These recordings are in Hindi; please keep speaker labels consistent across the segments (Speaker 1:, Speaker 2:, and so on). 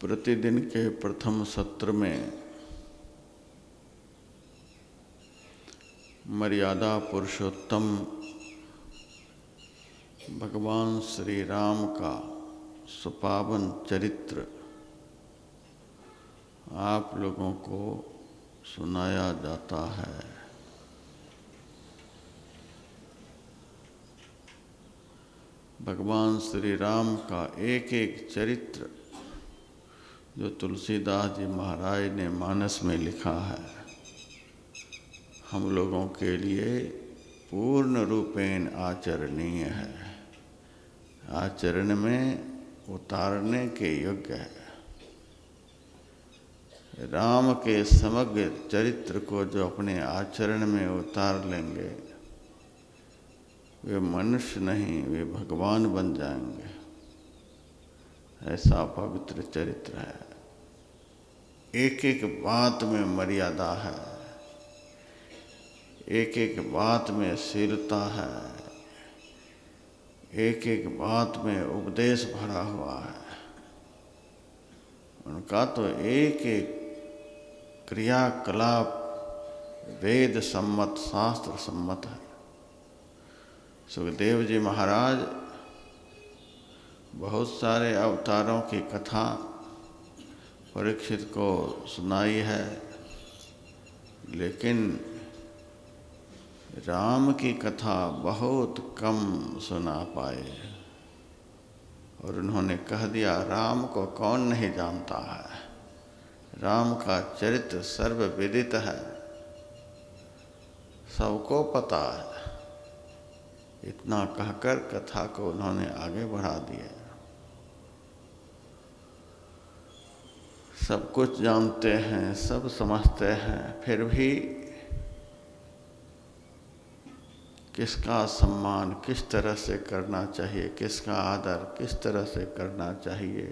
Speaker 1: प्रतिदिन के प्रथम सत्र में मर्यादा पुरुषोत्तम भगवान श्री राम का सुपावन चरित्र आप लोगों को सुनाया जाता है। भगवान श्री राम का एक एक चरित्र जो तुलसीदास जी महाराज ने मानस में लिखा है, हम लोगों के लिए पूर्ण रूपेण आचरणीय है, आचरण में उतारने के योग्य है। राम के समग्र चरित्र को जो अपने आचरण में उतार लेंगे वे मनुष्य नहीं, वे भगवान बन जाएंगे। ऐसा पवित्र चरित्र है। एक एक बात में मर्यादा है, एक एक बात में शीलता है, एक एक बात में उपदेश भरा हुआ है। उनका तो एक एक क्रियाकलाप वेद सम्मत, शास्त्र सम्मत है। सुखदेव जी महाराज बहुत सारे अवतारों की कथा परीक्षित को सुनाई है, लेकिन राम की कथा बहुत कम सुना पाए। और उन्होंने कह दिया, राम को कौन नहीं जानता है, राम का चरित्र सर्वविदित है, सबको पता है। इतना कहकर कथा को उन्होंने आगे बढ़ा दिया। सब कुछ जानते हैं, सब समझते हैं, फिर भी किसका सम्मान किस तरह से करना चाहिए, किसका आदर किस तरह से करना चाहिए,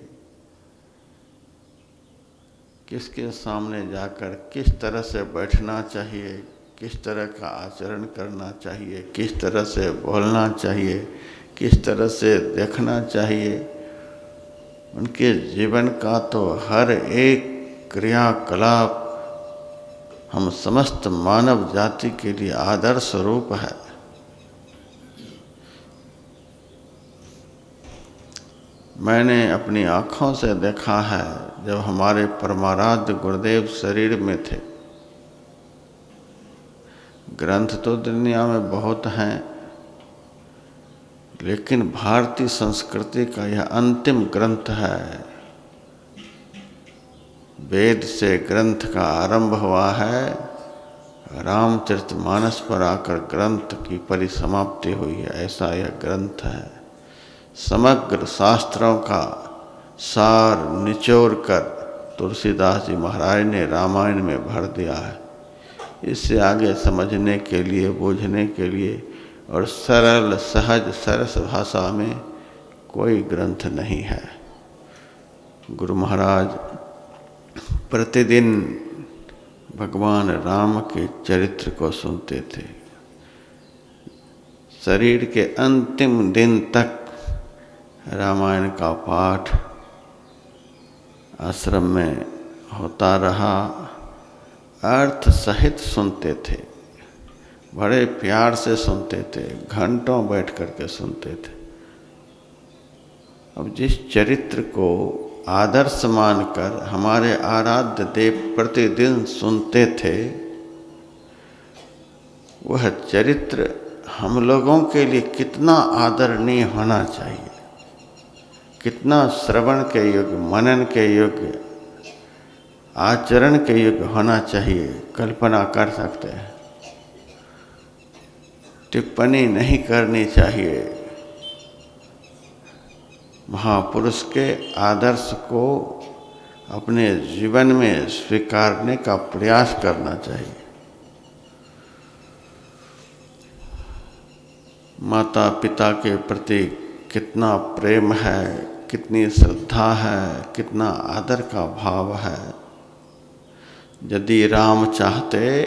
Speaker 1: किसके सामने जाकर किस तरह से बैठना चाहिए, किस तरह का आचरण करना चाहिए, किस तरह से बोलना चाहिए, किस तरह से देखना चाहिए, उनके जीवन का तो हर एक क्रियाकलाप हम समस्त मानव जाति के लिए आदर्श रूप है। मैंने अपनी आँखों से देखा है, जब हमारे परमाराध्य गुरुदेव शरीर में थे। ग्रंथ तो दुनिया में बहुत हैं, लेकिन भारतीय संस्कृति का यह अंतिम ग्रंथ है। वेद से ग्रंथ का आरंभ हुआ है, रामचरितमानस पर आकर ग्रंथ की परिसमाप्ति हुई है। ऐसा यह ग्रंथ है। समग्र शास्त्रों का सार निचोड़ कर तुलसीदास जी महाराज ने रामायण में भर दिया है। इससे आगे समझने के लिए, बूझने के लिए और सरल सहज सरस भाषा में कोई ग्रंथ नहीं है। गुरु महाराज प्रतिदिन भगवान राम के चरित्र को सुनते थे। शरीर के अंतिम दिन तक रामायण का पाठ आश्रम में होता रहा। अर्थ सहित सुनते थे, बड़े प्यार से सुनते थे, घंटों बैठ करके सुनते थे। अब जिस चरित्र को आदर्श मानकर हमारे आराध्य देव प्रतिदिन सुनते थे, वह चरित्र हम लोगों के लिए कितना आदरणीय होना चाहिए, कितना श्रवण के योग्य, मनन के योग्य, आचरण के योग्य होना चाहिए, कल्पना कर सकते हैं। टिप्पणी नहीं करनी चाहिए। महापुरुष के आदर्श को अपने जीवन में स्वीकारने का प्रयास करना चाहिए। माता पिता के प्रति कितना प्रेम है, कितनी श्रद्धा है, कितना आदर का भाव है। यदि राम चाहते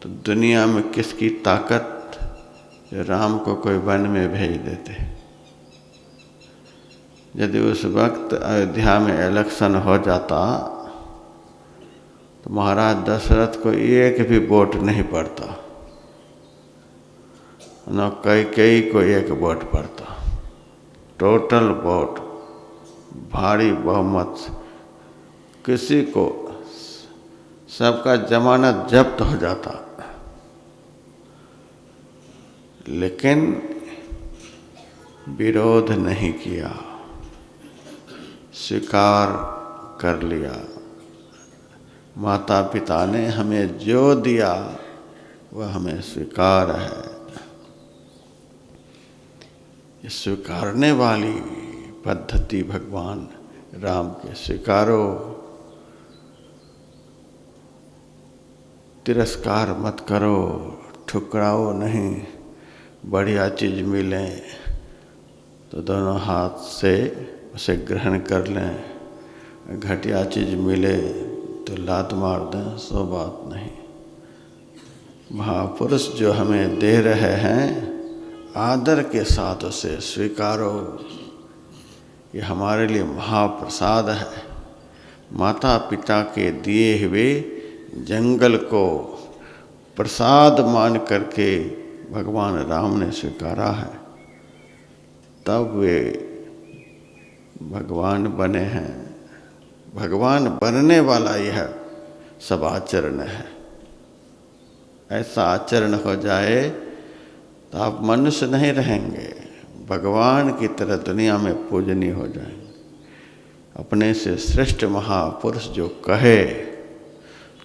Speaker 1: तो दुनिया में किसकी ताकत राम को कोई वन में भेज देते। यदि उस वक्त अयोध्या में इलेक्शन हो जाता तो महाराज दशरथ को एक भी वोट नहीं पड़ता, न कैकेयी को एक वोट पड़ता। टोटल वोट, भारी बहुमत से किसी को, सबका जमानत जब्त हो जाता। लेकिन विरोध नहीं किया, स्वीकार कर लिया। माता पिता ने हमें जो दिया वह हमें स्वीकार है। ये स्वीकारने वाली पद्धति भगवान राम के स्वीकारो, तिरस्कार मत करो, ठुकराओ नहीं। बढ़िया चीज़ मिले तो दोनों हाथ से उसे ग्रहण कर लें, घटिया चीज़ मिले तो लात मार दें, सो बात नहीं। महापुरुष जो हमें दे रहे हैं, आदर के साथ उसे स्वीकारो। ये हमारे लिए महाप्रसाद है। माता पिता के दिए हुए जंगल को प्रसाद मान करके भगवान राम ने स्वीकारा है, तब वे भगवान बने हैं। भगवान बनने वाला यह सब आचरण है। ऐसा आचरण हो जाए तो आप मनुष्य नहीं रहेंगे, भगवान की तरह दुनिया में पूजनीय हो जाएंगे। अपने से श्रेष्ठ महापुरुष जो कहे,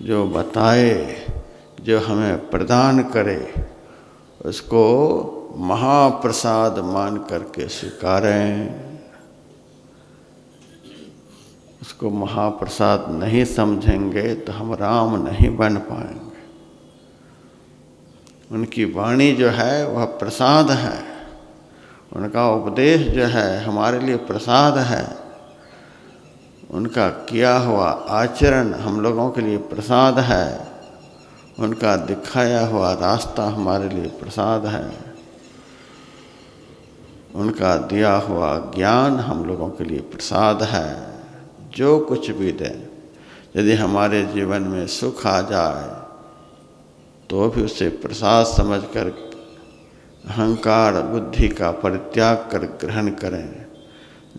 Speaker 1: जो बताए, जो हमें प्रदान करे, उसको महाप्रसाद मान करके स्वीकारें। उसको महाप्रसाद नहीं समझेंगे तो हम राम नहीं बन पाएंगे। उनकी वाणी जो है वह प्रसाद है, उनका उपदेश जो है हमारे लिए प्रसाद है, उनका किया हुआ आचरण हम लोगों के लिए प्रसाद है, उनका दिखाया हुआ रास्ता हमारे लिए प्रसाद है, उनका दिया हुआ ज्ञान हम लोगों के लिए प्रसाद है। जो कुछ भी दें, यदि हमारे जीवन में सुख आ जाए तो भी उसे प्रसाद समझकर अहंकार बुद्धि का परित्याग कर ग्रहण करें।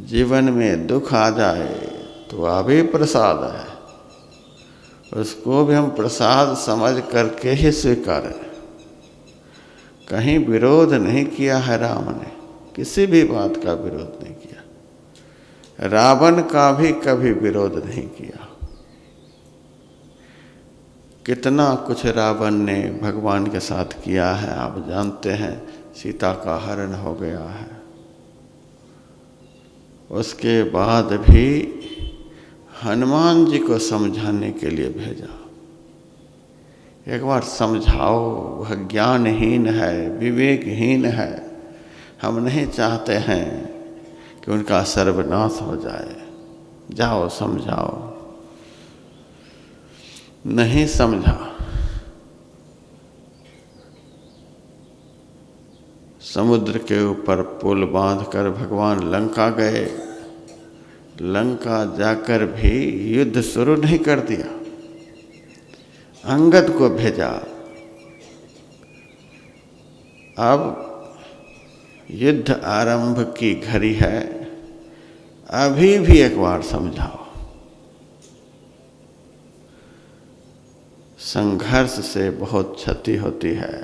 Speaker 1: जीवन में दुख आ जाए तो वह भी प्रसाद है, उसको भी हम प्रसाद समझ करके ही स्वीकारें। कहीं विरोध नहीं किया है राम ने, किसी भी बात का विरोध नहीं किया। रावण का भी कभी विरोध नहीं किया। कितना कुछ रावण ने भगवान के साथ किया है आप जानते हैं। सीता का हरण हो गया है, उसके बाद भी हनुमान जी को समझाने के लिए भेजा। एक बार समझाओ, वह ज्ञानहीन है, विवेकहीन है। हम नहीं चाहते हैं कि उनका सर्वनाश हो जाए। जाओ समझाओ। नहीं समझा। समुद्र के ऊपर पुल बांधकर भगवान लंका गए। लंका जाकर भी युद्ध शुरू नहीं कर दिया, अंगद को भेजा। अब युद्ध आरंभ की घड़ी है, अभी भी एक बार समझाओ। संघर्ष से बहुत क्षति होती है,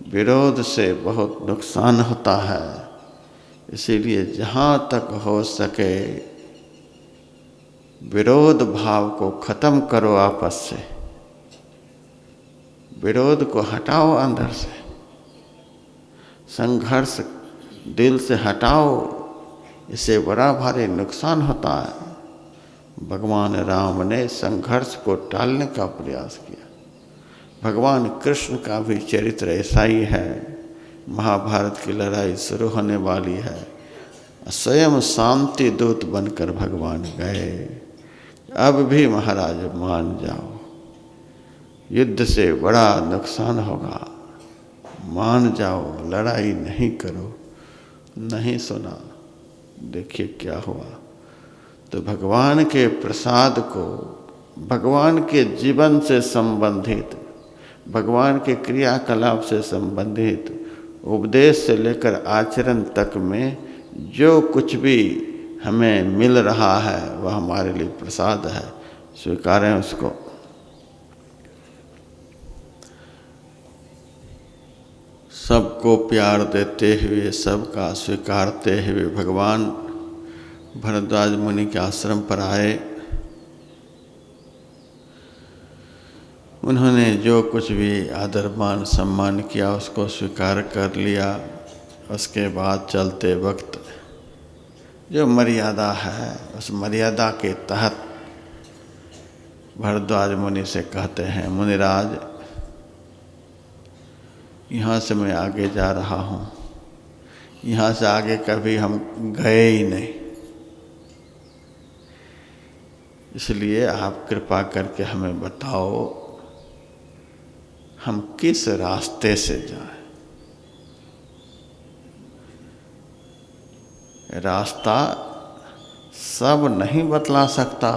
Speaker 1: विरोध से बहुत नुकसान होता है। इसीलिए जहाँ तक हो सके विरोध भाव को खत्म करो, आपस से विरोध को हटाओ, अंदर से संघर्ष दिल से हटाओ। इससे बड़ा भारी नुकसान होता है। भगवान राम ने संघर्ष को टालने का प्रयास किया। भगवान कृष्ण का भी चरित्र ऐसा ही है। महाभारत की लड़ाई शुरू होने वाली है, स्वयं शांति दूत बनकर भगवान गए। अब भी महाराज मान जाओ, युद्ध से बड़ा नुकसान होगा, मान जाओ, लड़ाई नहीं करो। नहीं सुना, देखिए क्या हुआ। तो भगवान के प्रसाद को, भगवान के जीवन से संबंधित, भगवान के क्रियाकलाप से संबंधित उपदेश से लेकर आचरण तक में जो कुछ भी हमें मिल रहा है वह हमारे लिए प्रसाद है, स्वीकारें उसको। सबको प्यार देते हुए, सबका स्वीकारते हुए भगवान भरद्वाज मुनि के आश्रम पर आए। उन्होंने जो कुछ भी आदर मान सम्मान किया उसको स्वीकार कर लिया। उसके बाद चलते वक्त जो मर्यादा है उस मर्यादा के तहत भरद्वाज मुनि से कहते हैं, मुनिराज यहाँ से मैं आगे जा रहा हूँ, यहाँ से आगे कभी हम गए ही नहीं, इसलिए आप कृपा करके हमें बताओ हम किस रास्ते से जाएं। रास्ता सब नहीं बतला सकता,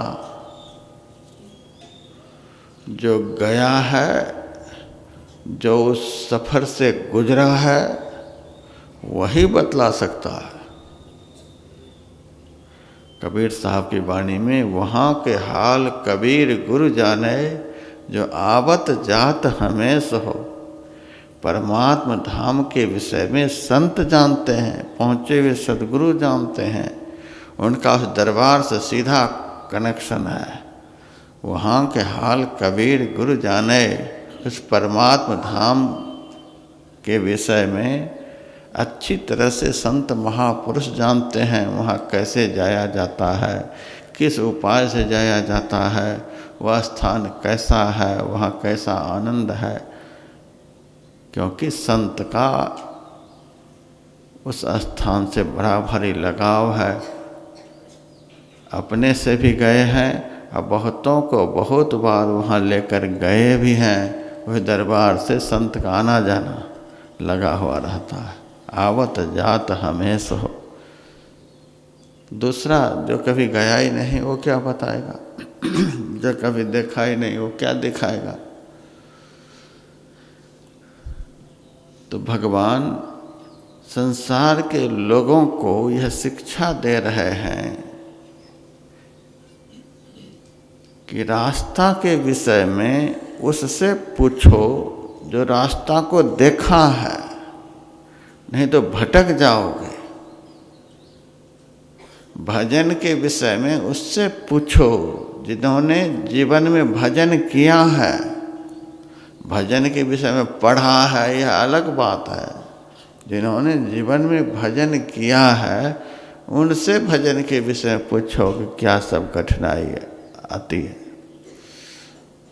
Speaker 1: जो गया है, जो उस सफ़र से गुजरा है वही बतला सकता है। कबीर साहब की वाणी में, वहाँ के हाल कबीर गुरु जाने, जो आवत जात हमेश हो। परमात्मा धाम के विषय में संत जानते हैं, पहुँचे हुए सदगुरु जानते हैं, उनका उस दरबार से सीधा कनेक्शन है। वहाँ के हाल कबीर गुरु जाने, उस परमात्मा धाम के विषय में अच्छी तरह से संत महापुरुष जानते हैं। वहाँ कैसे जाया जाता है, किस उपाय से जाया जाता है, वह स्थान कैसा है, वहाँ कैसा आनंद है, क्योंकि संत का उस स्थान से बड़ा भारी लगाव है। अपने से भी गए हैं और बहुतों को बहुत बार वहाँ लेकर गए भी हैं। वह दरबार से संत का आना जाना लगा हुआ रहता है, आवत जात हमेश हो। दूसरा जो कभी गया ही नहीं वो क्या बताएगा, जो कभी देखा ही नहीं वो क्या दिखाएगा। तो भगवान संसार के लोगों को यह शिक्षा दे रहे हैं कि रास्ता के विषय में उससे पूछो जो रास्ता को देखा है, नहीं तो भटक जाओगे। भजन के विषय में उससे पूछो जिन्होंने जीवन में भजन किया है। भजन के विषय में पढ़ा है यह अलग बात है, जिन्होंने जीवन में भजन किया है उनसे भजन के विषय में पूछो कि क्या सब कठिनाई आती है।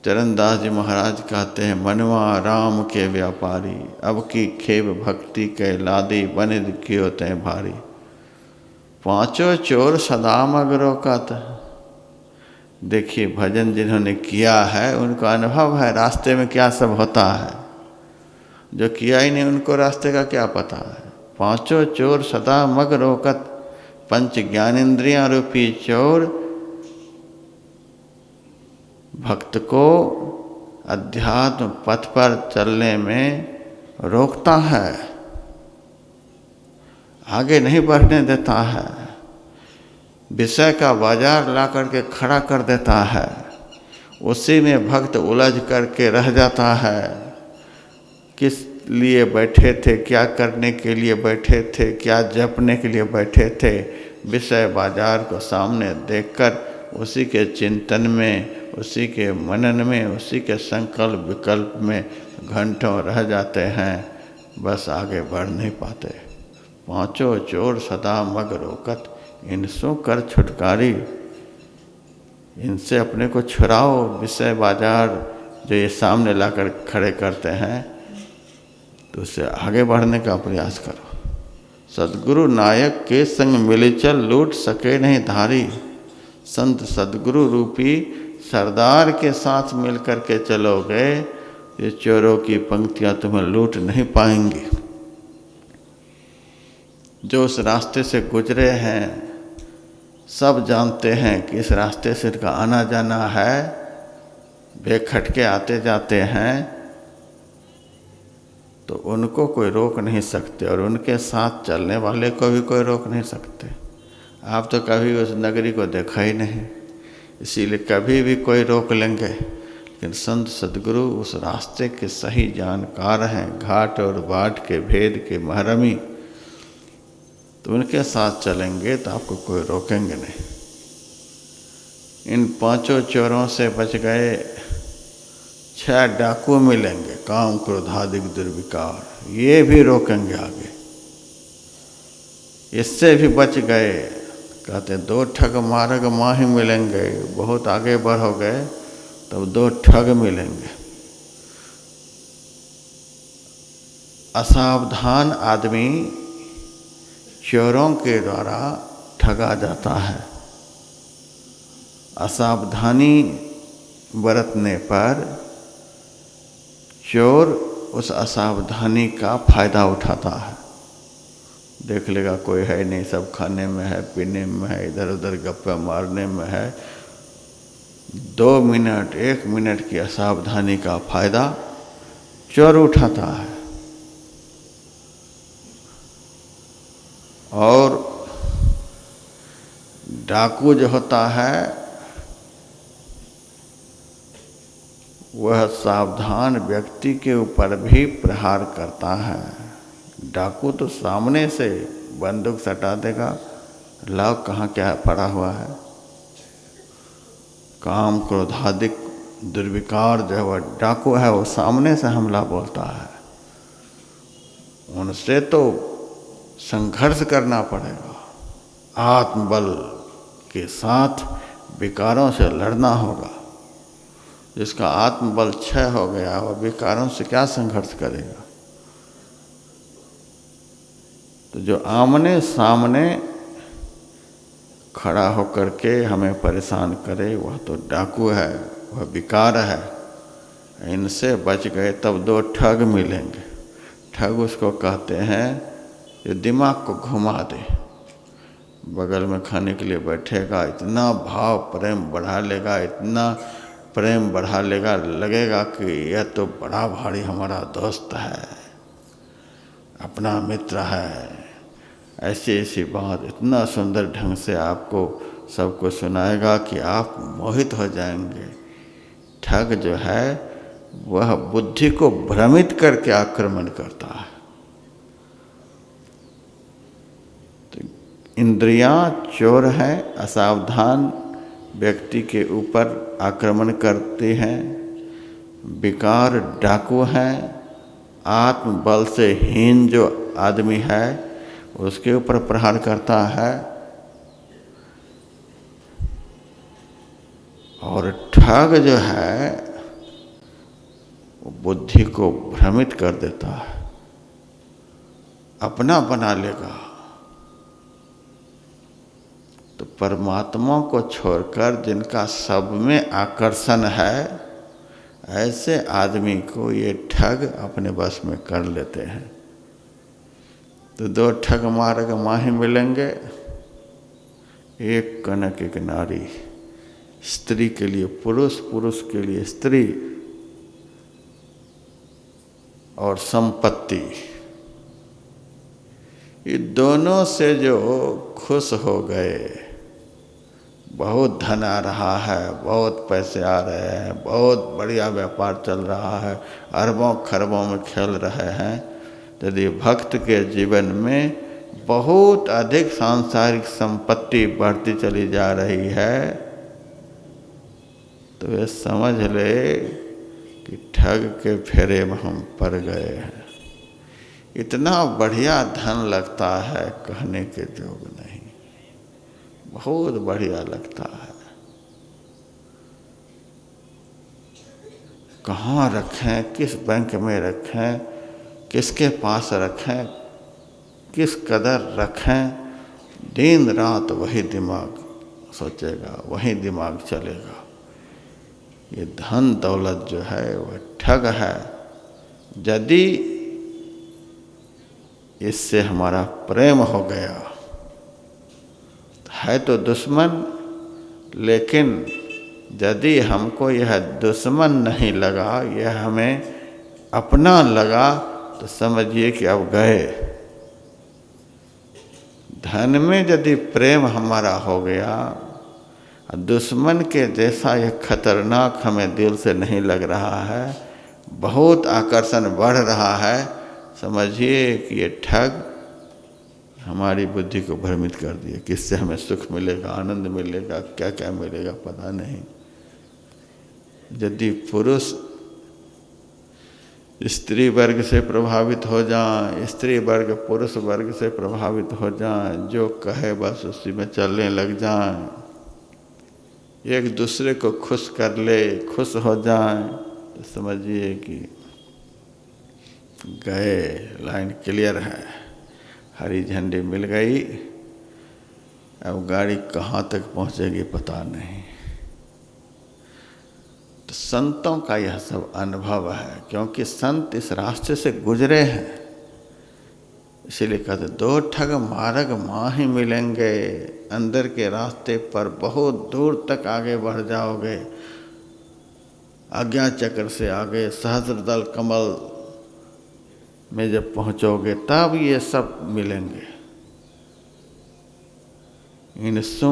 Speaker 1: चरणदास जी महाराज कहते हैं, मनवा राम के व्यापारी, अब की खेब भक्ति के लादी, बनिद कियो तय भारी। पांचों चोर सदा मगरोकत। देखिए भजन जिन्होंने किया है उनको अनुभव है रास्ते में क्या सब होता है, जो किया ही नहीं उनको रास्ते का क्या पता है। पांचों चोर सदा मगरोकत, पंच ज्ञानेंद्रियां रूपी चोर भक्त को अध्यात्म पथ पर चलने में रोकता है, आगे नहीं बढ़ने देता है, विषय का बाजार ला करके खड़ा कर देता है, उसी में भक्त उलझ करके रह जाता है। किस लिए बैठे थे, क्या करने के लिए बैठे थे, क्या जपने के लिए बैठे थे, विषय बाजार को सामने देखकर उसी के चिंतन में, उसी के मनन में, उसी के संकल्प विकल्प में घंटों रह जाते हैं, बस आगे बढ़ नहीं पाते। पांचों चोर सदा मग रोकत, इनसों कर छुटकारी, इनसे अपने को छुड़ाओ। विषय बाजार जो ये सामने लाकर खड़े करते हैं तो उससे आगे बढ़ने का प्रयास करो। सद्गुरु नायक के संग मिले चल, लूट सके नहीं धारी। संत सद्गुरु रूपी सरदार के साथ मिलकर के चलोगे, ये चोरों की पंक्तियां तुम्हें लूट नहीं पाएंगी। जो उस रास्ते से गुजरे हैं सब जानते हैं कि इस रास्ते से इनका आना जाना है, बेखटके आते जाते हैं, तो उनको कोई रोक नहीं सकते और उनके साथ चलने वाले को भी कोई रोक नहीं सकते। आप तो कभी उस नगरी को देखा ही नहीं, इसीलिए कभी भी कोई रोक लेंगे। लेकिन संत सद्गुरु उस रास्ते के सही जानकार हैं, घाट और बाट के भेद के महरमी, तो उनके साथ चलेंगे तो आपको कोई रोकेंगे नहीं। इन 5 चोरों से बच गए, 6 डाकू मिलेंगे, काम क्रोधादिक दुर्विकार, ये भी रोकेंगे आगे। इससे भी बच गए, कहते 2 ठग मार्ग माही मिलेंगे, बहुत आगे बढ़ोगे तब 2 ठग मिलेंगे। असावधान आदमी चोरों के द्वारा ठगा जाता है। असावधानी बरतने पर चोर उस असावधानी का फायदा उठाता है। देख लेगा कोई है नहीं, सब खाने में है, पीने में है, इधर उधर गप्पे मारने में है, 2 मिनट 1 मिनट की असावधानी का फायदा चोर उठाता है। और डाकू जो होता है वह सावधान व्यक्ति के ऊपर भी प्रहार करता है। डाकू तो सामने से बंदूक सटा देगा, लाओ कहाँ क्या पड़ा हुआ है। काम क्रोधादिक दुर्विकार जो है वह डाकू है, वो सामने से हमला बोलता है। उनसे तो संघर्ष करना पड़ेगा, आत्मबल के साथ विकारों से लड़ना होगा। जिसका आत्मबल क्षय हो गया वह विकारों से क्या संघर्ष करेगा। तो जो आमने सामने खड़ा होकर के हमें परेशान करे वह तो डाकू है, वह विकार है। इनसे बच गए तब 2 ठग मिलेंगे। ठग उसको कहते हैं जो दिमाग को घुमा दे। बगल में खाने के लिए बैठेगा, इतना भाव प्रेम बढ़ा लेगा, इतना प्रेम बढ़ा लेगा, लगेगा कि यह तो बड़ा भारी हमारा दोस्त है, अपना मित्र है। ऐसी ऐसी बात इतना सुंदर ढंग से आपको सबको सुनाएगा कि आप मोहित हो जाएंगे। ठग जो है वह बुद्धि को भ्रमित करके आक्रमण करता है। तो इंद्रियां चोर हैं, असावधान व्यक्ति के ऊपर आक्रमण करती हैं। विकार डाकू हैं, आत्मबल से हीन जो आदमी है उसके ऊपर प्रहार करता है। और ठग जो है वो बुद्धि को भ्रमित कर देता है, अपना बना लेगा। तो परमात्मा को छोड़कर जिनका सब में आकर्षण है, ऐसे आदमी को ये ठग अपने बस में कर लेते हैं। तो 2 ठग मार्ग माही मिलेंगे, एक कनक एक नारी। स्त्री के लिए पुरुष, पुरुष के लिए स्त्री। और संपत्ति, ये दोनों से जो खुश हो गए, बहुत धन आ रहा है, बहुत पैसे आ रहे हैं, बहुत बढ़िया व्यापार चल रहा है, अरबों खरबों में खेल रहे हैं। यदि भक्त के जीवन में बहुत अधिक सांसारिक संपत्ति बढ़ती चली जा रही है तो वे समझ ले कि ठग के फेरे में हम पड़ गए हैं। इतना बढ़िया धन लगता है कहने के जोग नहीं, बहुत बढ़िया लगता है। कहाँ रखें, किस बैंक में रखें, किसके पास रखें, किस कदर रखें, दिन रात वही दिमाग सोचेगा, वही दिमाग चलेगा। ये धन दौलत जो है वह ठग है। यदि इससे हमारा प्रेम हो गया। है तो दुश्मन, लेकिन यदि हमको यह दुश्मन नहीं लगा, यह हमें अपना लगा, तो समझिए कि अब गए। धन में यदि प्रेम हमारा हो गया, दुश्मन के जैसा यह खतरनाक हमें दिल से नहीं लग रहा है, बहुत आकर्षण बढ़ रहा है, समझिए कि ये ठग हमारी बुद्धि को भ्रमित कर दिए। किससे हमें सुख मिलेगा, आनंद मिलेगा, क्या क्या मिलेगा पता नहीं। यदि पुरुष स्त्री वर्ग से प्रभावित हो जाएं, स्त्री वर्ग पुरुष वर्ग से प्रभावित हो जाएं, जो कहे बस उसी में चलने लग जाएं, एक दूसरे को खुश कर ले, खुश हो जाएं, तो समझिए कि गए, लाइन क्लियर है, हरी झंडी मिल गई। अब गाड़ी कहाँ तक पहुँचेगी पता नहीं। तो संतों का यह सब अनुभव है, क्योंकि संत इस रास्ते से गुजरे हैं, इसीलिए कहते दो ठग मार्ग माही मिलेंगे। अंदर के रास्ते पर बहुत दूर तक आगे बढ़ जाओगे, आज्ञा चक्र से आगे सहस्त्रदल कमल में जब पहुंचोगे तब ये सब मिलेंगे। इन सु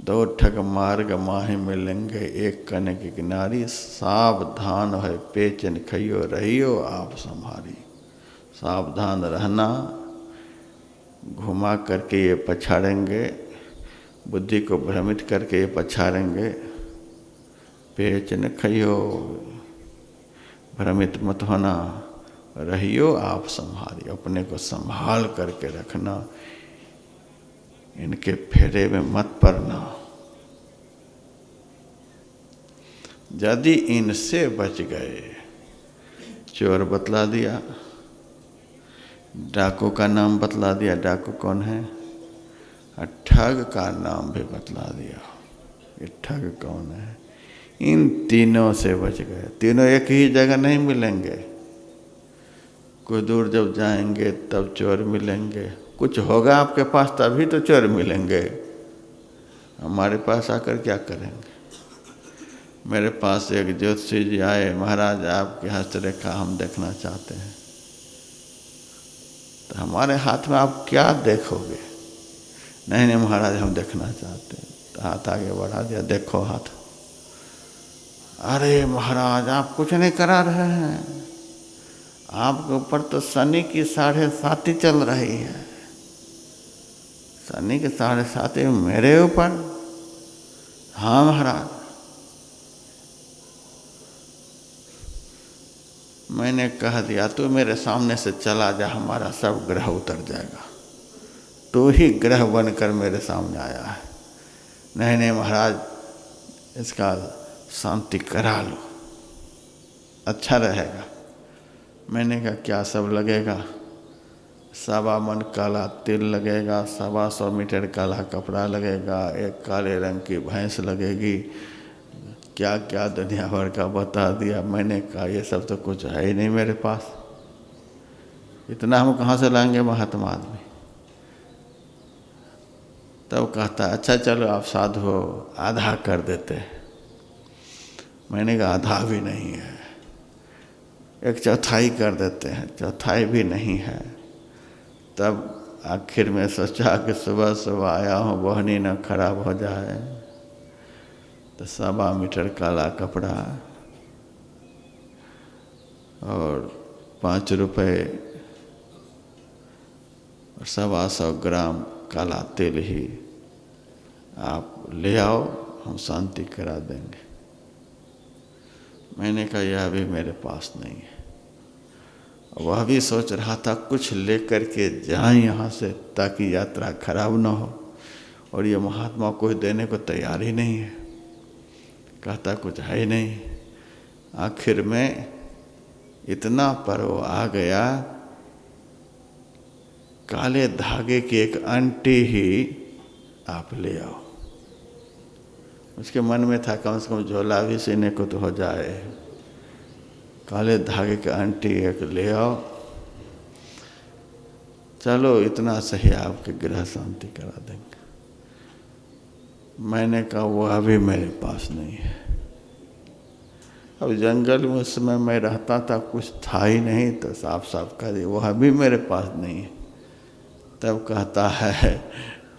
Speaker 1: दो ठग मार्ग माही मिलेंगे, एक कने की किनारी, सावधान है पेचन खइयो रहियो आप संभारी। सावधान रहना, घुमा करके ये पछाड़ेंगे, बुद्धि को भ्रमित करके ये पछाड़ेंगे। पेचन खइयो, भ्रमित मत होना, रहियो आप संभारी, अपने को संभाल करके रखना, इनके फेरे में मत पड़ना। यदि इनसे बच गए, चोर बतला दिया, डाकू का नाम बतला दिया, डाकू कौन है, और ठग का नाम भी बतला दिया, ये ठग कौन है। इन तीनों से बच गए। तीनों एक ही जगह नहीं मिलेंगे, कुछ दूर जब जाएंगे तब चोर मिलेंगे, कुछ होगा आपके पास तभी तो चोर मिलेंगे। हमारे पास आकर क्या करेंगे। मेरे पास एक ज्योतिषी जी आए, महाराज आपकी हस्तरेखा हम देखना चाहते हैं। तो हमारे हाथ में आप क्या देखोगे। नहीं नहीं महाराज हम देखना चाहते हैं। तो हाथ आगे बढ़ा दिया, देखो हाथ। अरे महाराज आप कुछ नहीं करा रहे हैं, आपके ऊपर तो शनि की 7.5 चल रही है। शनि की 7.5 मेरे ऊपर। हाँ महाराज। मैंने कह दिया तू मेरे सामने से चला जा, हमारा सब ग्रह उतर जाएगा। तू ही ग्रह बनकर मेरे सामने आया है। नहीं नहीं महाराज इसका शांति करा लो, अच्छा रहेगा। मैंने कहा क्या सब लगेगा। 1.25 मन काला तिल लगेगा, 125 मीटर काला कपड़ा लगेगा, एक काले रंग की भैंस लगेगी, क्या क्या दुनिया भर का बता दिया। मैंने कहा ये सब तो कुछ है ही नहीं मेरे पास, इतना हम कहाँ से लाएंगे महात्मा आदमी। तब कहता अच्छा चलो आप साधु हो, आधा कर देते। मैंने कहा आधा भी नहीं है, 1/4 कर देते हैं, 1/4 भी नहीं है। तब आखिर में सोचा कि सुबह सुबह आया हूँ, बोहनी न खराब हो जाए। तो 1.25 मीटर काला कपड़ा और 5 रुपये और 125 ग्राम काला तिल ही आप ले आओ, हम शांति करा देंगे। मैंने कहा यह भी मेरे पास नहीं है। वह भी सोच रहा था कुछ लेकर के जाएं यहाँ से, ताकि यात्रा खराब ना हो। और ये महात्मा कोई देने को तैयार ही नहीं है, कहता कुछ है ही नहीं। आखिर में इतना पर वो आ गया, काले धागे की एक अंटी ही आप ले आओ। उसके मन में था कम से कम झोला भी सीने को तो हो जाए। काले धागे की आंटी एक ले आओ, चलो इतना सही आपके ग्रह शांति करा देंगे। मैंने कहा वो अभी मेरे पास नहीं है। अब जंगल में उस समय मैं रहता था, कुछ था ही नहीं, तो साफ साफ कह दिया वो अभी मेरे पास नहीं है। तब कहता है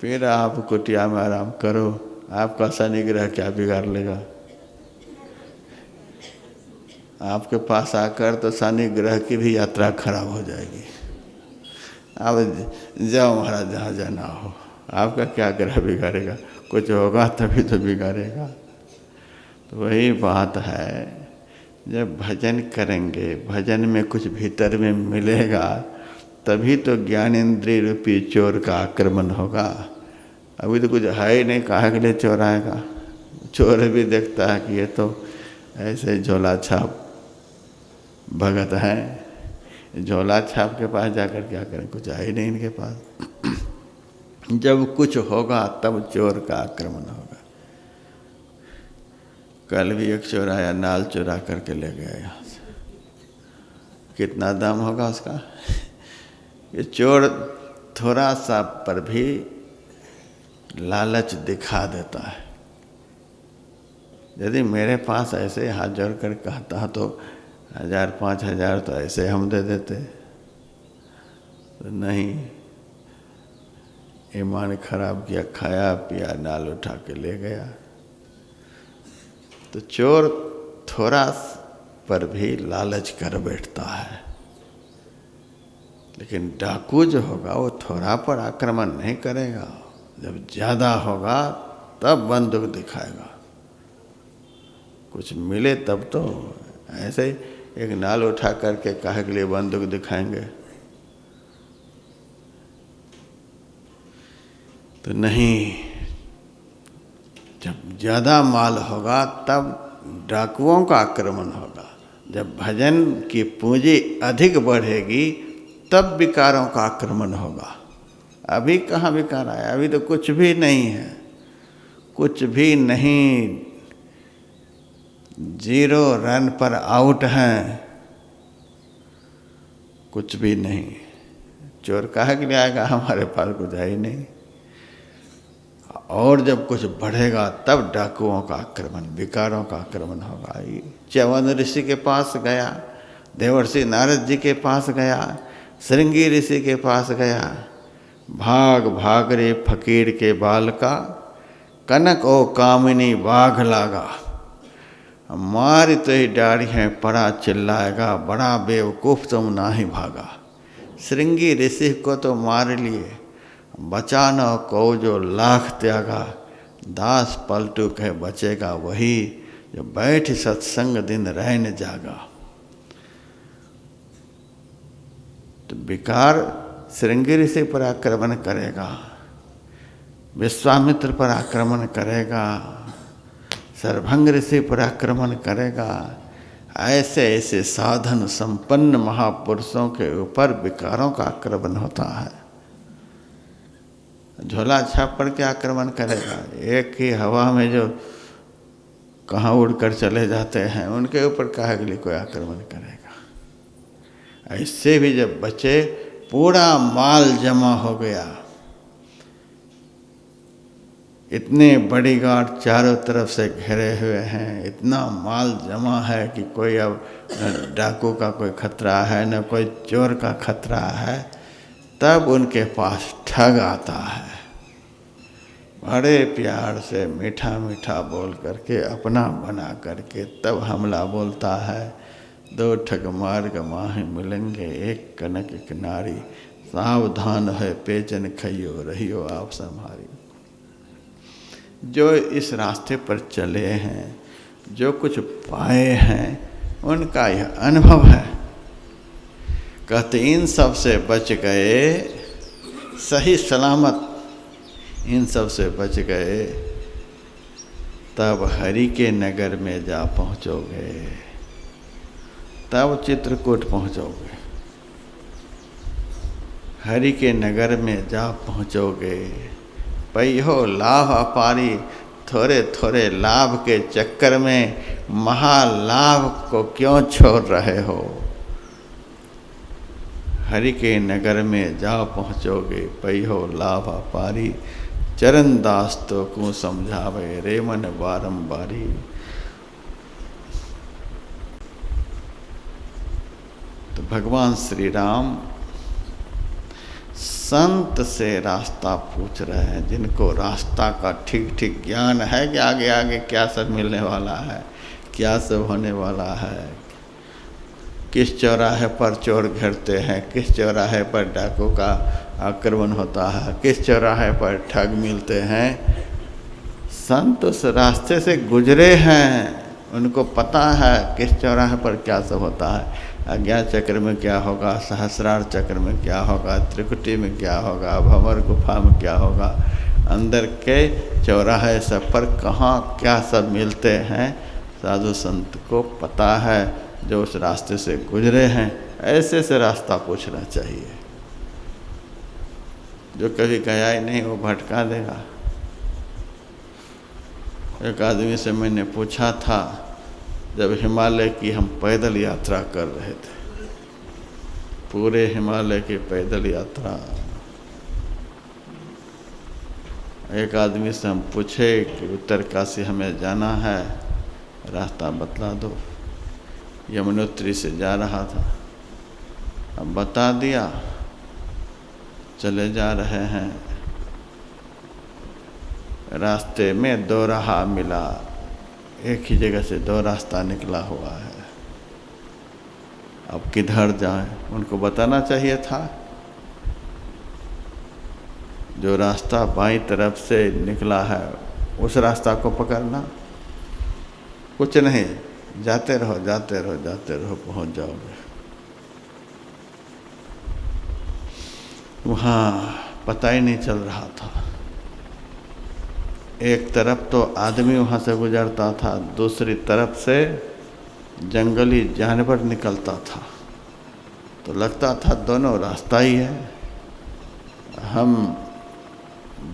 Speaker 1: फिर आप कुटिया में आराम करो, आपका शनि ग्रह क्या बिगाड़ लेगा। आपके पास आकर तो शनि ग्रह की भी यात्रा खराब हो जाएगी। अब जाओ महाराज जहाँ जाना हो, आपका क्या ग्रह बिगाड़ेगा, कुछ होगा तभी तो बिगाड़ेगा। तो वही बात है, जब भजन करेंगे, भजन में कुछ भीतर में मिलेगा तभी तो ज्ञानेंद्रिय रूपी चोर का आक्रमण होगा। अभी तो कुछ है ही नहीं, काहे के लिए चोर आएगा। चोर भी देखता है कि ये तो ऐसे झोला छाप भगत हैं, झोला छाप के पास जाकर क्या करें, कुछ है ही नहीं इनके पास। जब कुछ होगा तब चोर का आक्रमण होगा। कल भी एक चोर आया, नाल चुरा करके ले गया यहाँ से। कितना दाम होगा उसका। ये चोर थोड़ा सा पर भी लालच दिखा देता है। यदि मेरे पास ऐसे हाथ जोड़ कर कहता तो 1000 5000 तो ऐसे हम दे देते, तो नहीं, ईमान खराब किया, खाया पिया, नाल उठा के ले गया। तो चोर थोड़ा पर भी लालच कर बैठता है, लेकिन डाकू जो होगा वो थोड़ा पर आक्रमण नहीं करेगा। जब ज़्यादा होगा तब बंदूक दिखाएगा, कुछ मिले तब तो। ऐसे एक नाल उठा करके काहे के लिए बंदूक दिखाएंगे, तो नहीं। जब ज़्यादा माल होगा तब डाकुओं का आक्रमण होगा। जब भजन की पूंजी अधिक बढ़ेगी तब विकारों का आक्रमण होगा। अभी कहाँ विकार आया, अभी तो कुछ भी नहीं है, कुछ भी नहीं, 0 रन पर आउट हैं, कुछ भी नहीं। चोर काहे के लिए आएगा, हमारे पास कुछ है ही नहीं। और जब कुछ बढ़ेगा तब डाकुओं का आक्रमण, विकारों का आक्रमण होगा। च्यवन ऋषि के पास गया, देवर्षि नारद जी के पास गया, श्रृंगी ऋषि के पास गया। भाग भाग रे फकीर के बाल का, कनक ओ कामिनी बाघ लागा। मारी तो ही डाढ़ी है पड़ा चिल्लाएगा, बड़ा बेवकूफ़ तुम ना ही भागा। श्रृंगी ऋषि को तो मार लिए, बचा न को जो लाख त्यागा। दास पलटू कह बचेगा वही, जो बैठ सत्संग दिन रहन जागा। तो विकार श्रृंगी ऋषि पर आक्रमण करेगा, विश्वामित्र पर आक्रमण करेगा, सर्वभंग ऋषि पर आक्रमण करेगा। ऐसे ऐसे साधन संपन्न महापुरुषों के ऊपर विकारों का आक्रमण होता है। झोला छाप पड़ के आक्रमण करेगा। एक ही हवा में जो कहाँ उड़कर चले जाते हैं उनके ऊपर काहे के लिए कोई आक्रमण करेगा। ऐसे भी जब बचे, पूरा माल जमा हो गया, इतने बॉडीगार्ड चारों तरफ से घिरे हुए हैं, इतना माल जमा है कि कोई अब न डाकू का कोई खतरा है न कोई चोर का खतरा है। तब उनके पास ठग आता है, बड़े प्यार से मीठा मीठा बोल करके अपना बना करके तब हमला बोलता है। 2 ठग मार्ग माहे मिलेंगे, एक कनक एक नारी। सावधान है पेचन खइयो, रहियो आप संभारी। जो इस रास्ते पर चले हैं, जो कुछ पाए हैं, उनका यह अनुभव है। कहते इन सब से बच गए सही सलामत, इन सब से बच गए तब हरि के नगर में जा पहुँचोगे, तब चित्रकूट पहुँचोगे। हरि के नगर में जा पहुँचोगे। पई हो लाभ अपारी, थोड़े थोड़े लाभ के चक्कर में महालाभ को क्यों छोड़ रहे हो? हरि के नगर में जाओ पहुँचोगे, पई हो लाभ अपारी। चरण दास तो को समझावे, रे मन बारंबारी। तो भगवान श्री राम संत से रास्ता पूछ रहे हैं, जिनको रास्ता का ठीक ठीक ज्ञान है कि आगे आगे क्या सब मिलने वाला है, क्या सब होने वाला है, किस चौराहे पर चोर घेरते हैं, किस चौराहे पर डाकू का आक्रमण होता है, किस चौराहे पर ठग मिलते हैं। संत उस रास्ते से गुजरे हैं, उनको पता है किस चौराहे पर क्या सब होता है। अज्ञा चक्र में क्या होगा, सहस्रार चक्र में क्या होगा, त्रिकुटी में क्या होगा, भंवर गुफा में क्या होगा, अंदर के चौराहे सब पर कहाँ क्या सब मिलते हैं। साधु संत को पता है, जो उस रास्ते से गुजरे हैं। ऐसे से रास्ता पूछना चाहिए। जो कभी गया ही नहीं वो भटका देगा। एक आदमी से मैंने पूछा था, जब हिमालय की हम पैदल यात्रा कर रहे थे, पूरे हिमालय की पैदल यात्रा, एक आदमी से हम पूछे कि उत्तरकाशी हमें जाना है, रास्ता बतला दो। यमुनोत्री से जा रहा था, अब बता दिया, चले जा रहे हैं। रास्ते में दो राह मिला, एक ही जगह से दो रास्ता निकला हुआ है, अब किधर जाएं? उनको बताना चाहिए था। जो रास्ता बाईं तरफ से निकला है उस रास्ता को पकड़ना। कुछ नहीं, जाते रहो जाते रहो जाते रहो, पहुंच जाओगे। वहाँ पता ही नहीं चल रहा था। एक तरफ तो आदमी वहाँ से गुजरता था, दूसरी तरफ से जंगली जानवर निकलता था, तो लगता था दोनों रास्ता ही है। हम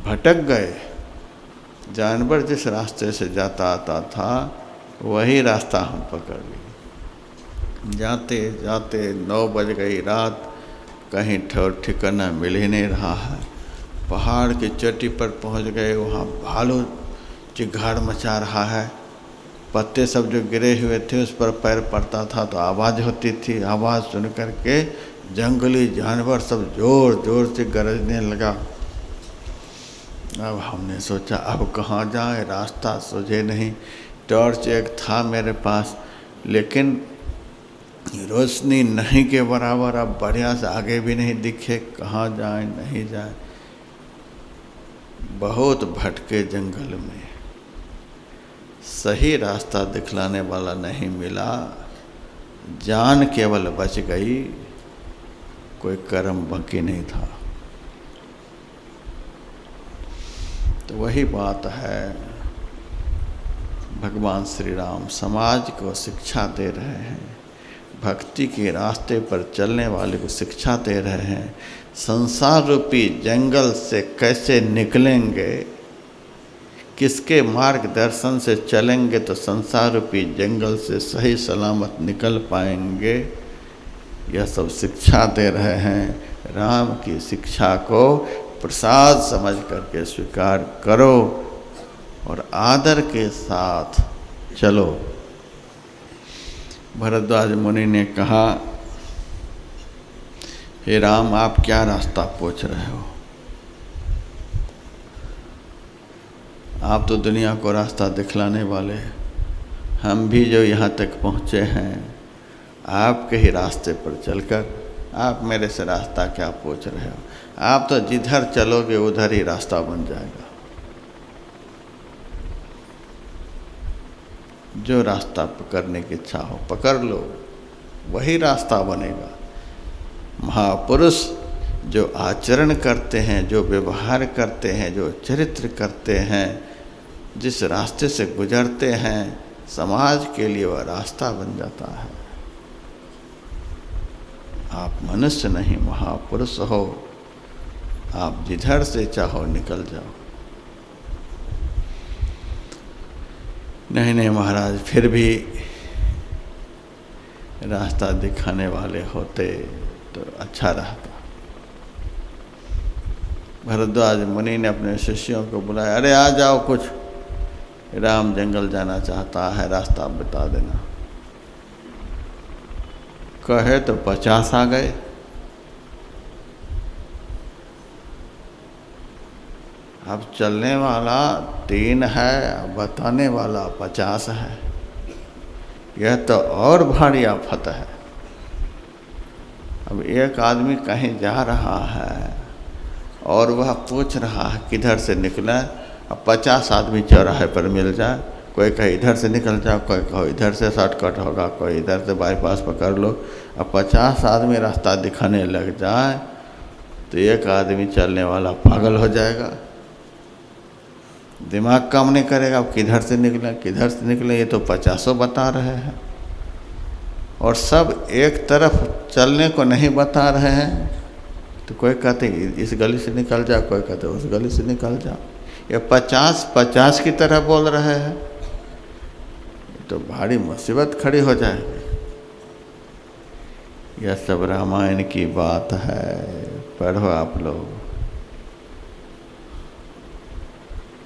Speaker 1: भटक गए। जानवर जिस रास्ते से जाता आता था वही रास्ता हम पकड़ लिए। जाते जाते 9 बज गई रात, कहीं ठौर ठिकाना मिल ही नहीं रहा है। पहाड़ की चोटी पर पहुंच गए, वहाँ भालू चिघाड़ मचा रहा है। पत्ते सब जो गिरे हुए थे उस पर पैर पड़ता था तो आवाज़ होती थी। आवाज़ सुन करके जंगली जानवर सब जोर जोर से गरजने लगा। अब हमने सोचा अब कहाँ जाए, रास्ता सूझे नहीं। टॉर्च एक था मेरे पास, लेकिन रोशनी नहीं के बराबर, अब बढ़िया से आगे भी नहीं दिखे, कहाँ जाए नहीं जाए। बहुत भटके जंगल में, सही रास्ता दिखलाने वाला नहीं मिला। जान केवल बच गई, कोई कर्म बाकी नहीं था। तो वही बात है, भगवान श्री राम समाज को शिक्षा दे रहे हैं, भक्ति के रास्ते पर चलने वाले को शिक्षा दे रहे हैं। संसार रूपी जंगल से कैसे निकलेंगे, किसके मार्गदर्शन से चलेंगे तो संसार रूपी जंगल से सही सलामत निकल पाएंगे, यह सब शिक्षा दे रहे हैं। राम की शिक्षा को प्रसाद समझ करके स्वीकार करो और आदर के साथ चलो। भरद्वाज मुनि ने कहा, हे राम, आप क्या रास्ता पूछ रहे हो? आप तो दुनिया को रास्ता दिखलाने वाले हैं। हम भी जो यहाँ तक पहुँचे हैं आपके ही रास्ते पर चलकर, आप मेरे से रास्ता क्या पूछ रहे हो? आप तो जिधर चलोगे उधर ही रास्ता बन जाएगा। जो रास्ता पकड़ने की इच्छा हो पकड़ लो, वही रास्ता बनेगा। महापुरुष जो आचरण करते हैं, जो व्यवहार करते हैं, जो चरित्र करते हैं, जिस रास्ते से गुजरते हैं, समाज के लिए वह रास्ता बन जाता है। आप मनुष्य नहीं, महापुरुष हो। आप जिधर से चाहो निकल जाओ। नहीं नहीं महाराज, फिर भी रास्ता दिखाने वाले होते तो अच्छा रहता। भरद्वाज मुनि ने अपने शिष्यों को बुलाया, अरे आ जाओ, कुछ राम जंगल जाना चाहता है, रास्ता बता देना। कहे तो 50 आ गए। अब चलने वाला 3 है, बताने वाला 50 है। यह तो और भारी आफत है। अब एक आदमी कहीं जा रहा है और वह पूछ रहा है किधर से निकला। अब 50 आदमी चौराहे पर मिल जाए, कोई कहे इधर से निकल जाओ, कोई कहो इधर से शॉर्टकट होगा, कोई इधर से बाईपास पकड़ लो। अब 50 आदमी रास्ता दिखाने लग जाए तो एक आदमी चलने वाला पागल हो जाएगा, दिमाग काम नहीं करेगा। अब किधर से निकले किधर से निकले, ये तो 50 बता रहे हैं और सब एक तरफ चलने को नहीं बता रहे हैं। तो कोई कहते इस गली से निकल जाओ, कोई कहते उस गली से निकल जाओ। ये 50 की तरह बोल रहे हैं, तो भारी मुसीबत खड़ी हो जाएगी। यह सब रामायण की बात है, पढ़ो आप लोग।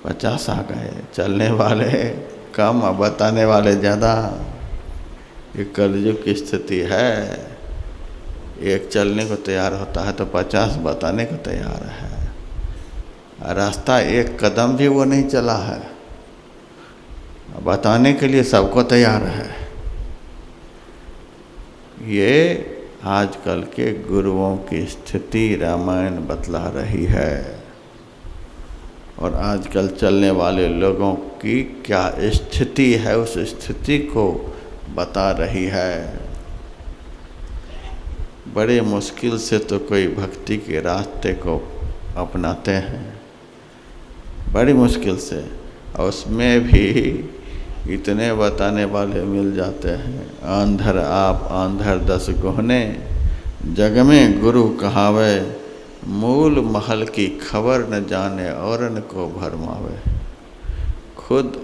Speaker 1: 50 आ गए, चलने वाले कम और बताने वाले ज़्यादा। ये कलयुग की स्थिति है। एक चलने को तैयार होता है तो 50 बताने को तैयार है। रास्ता एक कदम भी वो नहीं चला है, बताने के लिए सबको तैयार है। ये आजकल के गुरुओं की स्थिति रामायण बतला रही है और आजकल चलने वाले लोगों की क्या स्थिति है, उस स्थिति को बता रही है। बड़े मुश्किल से तो कोई भक्ति के रास्ते को अपनाते हैं, बड़ी मुश्किल से, और उसमें भी इतने बताने वाले मिल जाते हैं। आंधर आप आंधर 10 गोहने, जग में गुरु कहावे, मूल महल की खबर न जाने औरन को भरमावे। खुद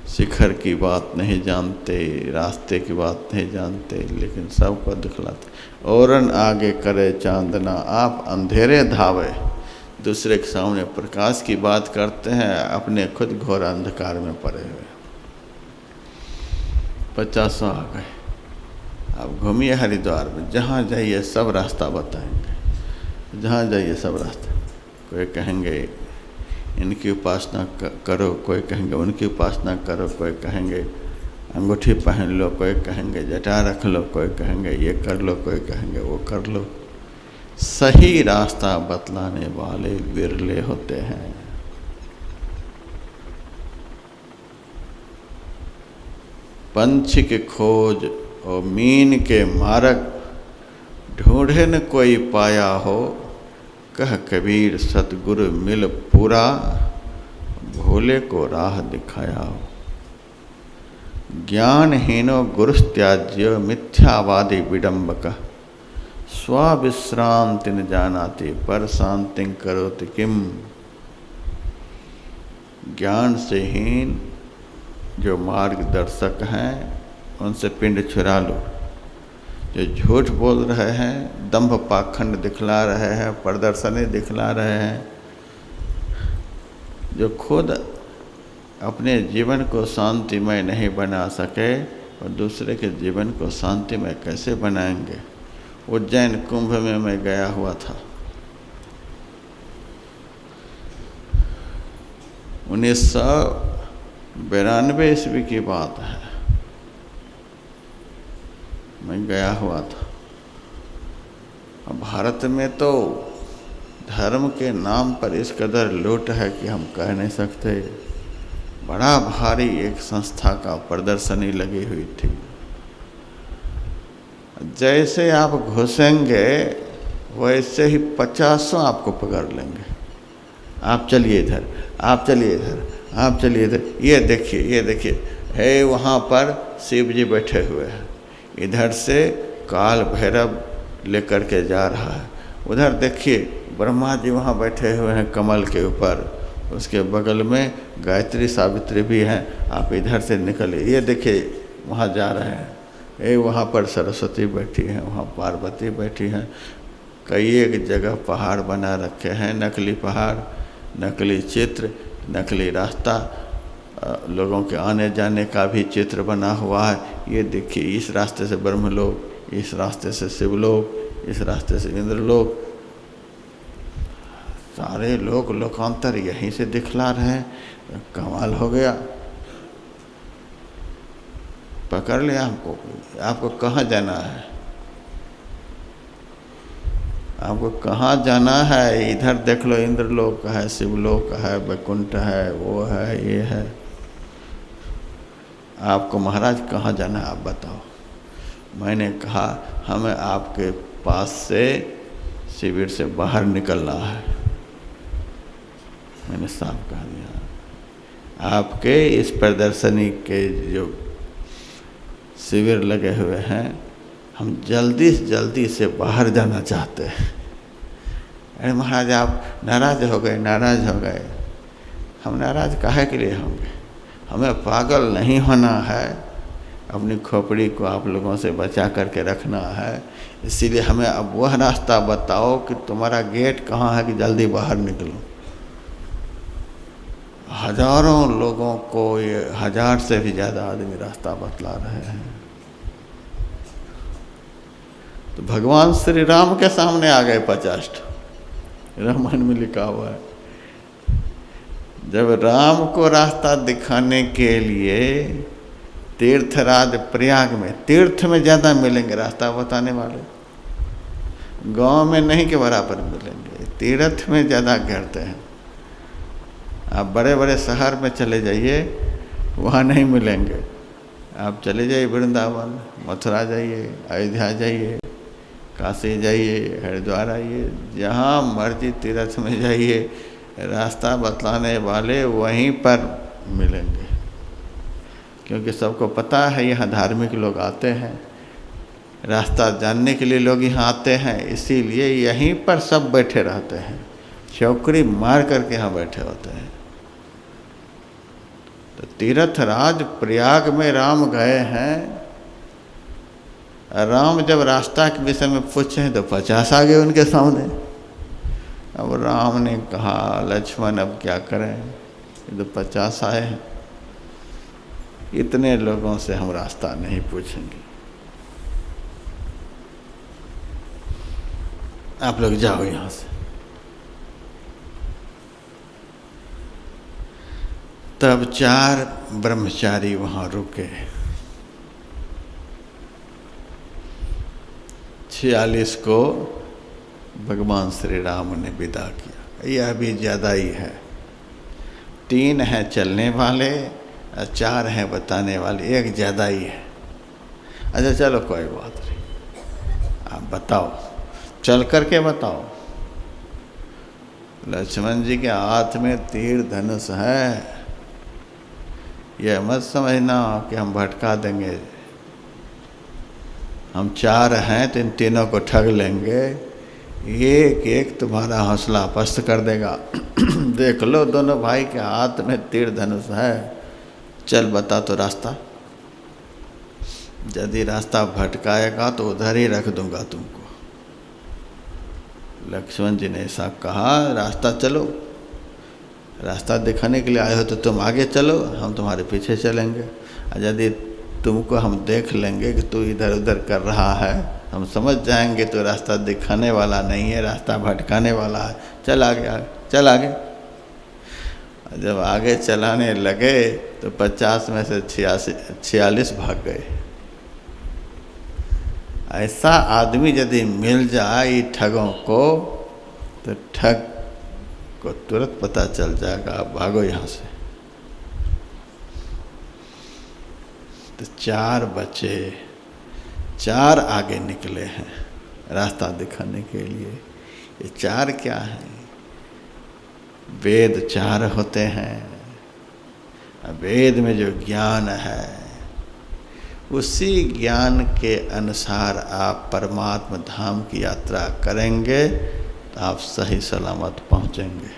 Speaker 1: शिखर की बात नहीं जानते, रास्ते की बात नहीं जानते, लेकिन सबको दिखलाते। औरन आगे करे चांदना, आप अंधेरे धावे। दूसरे के सामने प्रकाश की बात करते हैं, अपने खुद घोर अंधकार में पड़े हुए। 50 आ गए। अब घूमिए हरिद्वार में, जहाँ जाइए सब रास्ता बताएंगे, जहाँ जाइए सब रास्ता। कोई कहेंगे इनकी उपासना करो, कोई कहेंगे उनकी उपासना करो, कोई कहेंगे अंगूठी पहन लो, कोई कहेंगे जटा रख लो, कोई कहेंगे ये कर लो, कोई कहेंगे वो कर लो। सही रास्ता बतलाने वाले विरले होते हैं। पंछी के खोज और मीन के मार्ग, ढूंढे न कोई पाया हो, कह कबीर सतगुरु मिल पूरा, भोले को राह दिखाया हो। ज्ञानहीनो गुरुस्त्याज्य, मिथ्यावादी विडंबक, स्वाविश्रांति न जानाति, पर शांति करोति किम। ज्ञान से हीन जो मार्गदर्शक हैं उनसे पिंड छुड़ा लो। जो झूठ बोल रहे हैं, दंभ पाखंड दिखला रहे हैं, प्रदर्शनी दिखला रहे हैं, जो खुद अपने जीवन को शांतिमय नहीं बना सके और दूसरे के जीवन को शांतिमय कैसे बनाएंगे। उज्जैन कुंभ में मैं गया हुआ था। 1992 ईस्वी की बात है, मैं गया हुआ था। अब भारत में तो धर्म के नाम पर इस कदर लूट है कि हम कह नहीं सकते। बड़ा भारी एक संस्था का प्रदर्शनी लगी हुई थी। जैसे आप घुसेंगे वैसे ही 50 आपको पकड़ लेंगे। आप चलिए इधर, आप चलिए इधर, आप चलिए इधर, ये देखिए, ये देखिए, है वहाँ पर शिव जी बैठे हुए हैं, इधर से काल भैरव लेकर के जा रहा है, उधर देखिए ब्रह्मा जी वहाँ बैठे हुए हैं कमल के ऊपर, उसके बगल में गायत्री सावित्री भी हैं। आप इधर से निकले, ये देखिए वहाँ जा रहे हैं, ये वहाँ पर सरस्वती बैठी हैं, वहाँ पार्वती बैठी हैं। कई एक जगह पहाड़ बना रखे हैं, नकली पहाड़, नकली चित्र, नकली रास्ता, लोगों के आने जाने का भी चित्र बना हुआ है। ये देखिए, इस रास्ते से ब्रह्मलोक, इस रास्ते से शिवलोक, इस रास्ते से इंद्रलोक, सारे लोक लोकांतर यहीं से दिखला रहे हैं। कमाल हो गया। पकड़ लिया हमको। आपको कहाँ जाना है? आपको कहाँ जाना है? इधर देख लो, इंद्रलोक है, शिवलोक है, वैकुंठ है, वो है, ये है। आपको महाराज कहाँ जाना है, आप बताओ। मैंने कहा हमें आपके पास से, शिविर से बाहर निकलना है। मैंने साफ कह दिया, आपके इस प्रदर्शनी के जो शिविर लगे हुए हैं, हम जल्दी से जल्दी से बाहर जाना चाहते हैं। अरे महाराज आप नाराज हो गए, नाराज हो गए। हम नाराज काहे के लिए होंगे? हमें पागल नहीं होना है, अपनी खोपड़ी को आप लोगों से बचा करके रखना है। इसीलिए हमें अब वह रास्ता बताओ कि तुम्हारा गेट कहाँ है कि जल्दी बाहर निकलो। हजारों लोगों को, ये 1000 से भी ज़्यादा आदमी रास्ता बतला रहे हैं। तो भगवान श्री राम के सामने आ गए 50। रामायण में लिखा हुआ है, जब राम को रास्ता दिखाने के लिए तीर्थराज प्रयाग में, तीर्थ में ज़्यादा मिलेंगे रास्ता बताने वाले, गांव में नहीं के बराबर मिलेंगे, तीर्थ में ज़्यादा घेरते हैं। आप बड़े बड़े शहर में चले जाइए, वहाँ नहीं मिलेंगे। आप चले जाइए वृंदावन, मथुरा जाइए, अयोध्या जाइए, काशी जाइए, हरिद्वार आइए, जहाँ मर्जी तीर्थ में जाइए, रास्ता बतलाने वाले वहीं पर मिलेंगे। क्योंकि सबको पता है यहाँ धार्मिक लोग आते हैं, रास्ता जानने के लिए लोग यहाँ आते हैं, इसीलिए यहीं पर सब बैठे रहते हैं, चौकड़ी मार करके यहाँ बैठे होते हैं। तो तीर्थराज प्रयाग में राम गए हैं। राम जब रास्ता के विषय में पूछे तो 50 आ गए उनके सामने। अब राम ने कहा, लक्ष्मण अब क्या करें, ये तो 50 आए हैं, इतने लोगों से हम रास्ता नहीं पूछेंगे, आप लोग जाओ यहाँ से। तब 4 ब्रह्मचारी वहाँ रुके। 46 को भगवान श्री राम ने विदा किया। यह भी ज़्यादा ही है। 3 हैं चलने वाले और 4 हैं बताने वाले, एक ज़्यादा ही है। अच्छा चलो कोई बात नहीं, आप बताओ, चल करके बताओ। लक्ष्मण जी के हाथ में तीर धनुष है, यह मत समझना कि हम भटका देंगे। हम 4 हैं तो इन तीनों को ठग लेंगे, एक एक तुम्हारा हौसला पस्त कर देगा। देख लो दोनों भाई के हाथ में तीर धनुष है, चल बता तो रास्ता। यदि रास्ता भटकाएगा तो उधर ही रख दूंगा तुमको। लक्ष्मण जी ने ऐसा कहा, रास्ता चलो, रास्ता दिखाने के लिए आए हो तो तुम आगे चलो, हम तुम्हारे पीछे चलेंगे। और यदि तुमको हम देख लेंगे कि तू इधर उधर कर रहा है, हम समझ जाएंगे तो रास्ता दिखाने वाला नहीं है, रास्ता भटकाने वाला है, चल आगे, आगे चल आगे। जब आगे चलाने लगे तो 50 में से 46 भाग गए। ऐसा आदमी यदि मिल जाए ठगों को तो ठग को तुरंत पता चल जाएगा, आप भागो यहाँ से। तो 4 बचे, 4 आगे निकले हैं रास्ता दिखाने के लिए। ये 4 क्या है? वेद 4 होते हैं। वेद में जो ज्ञान है, उसी ज्ञान के अनुसार आप परमात्मा धाम की यात्रा करेंगे तो आप सही सलामत पहुँचेंगे।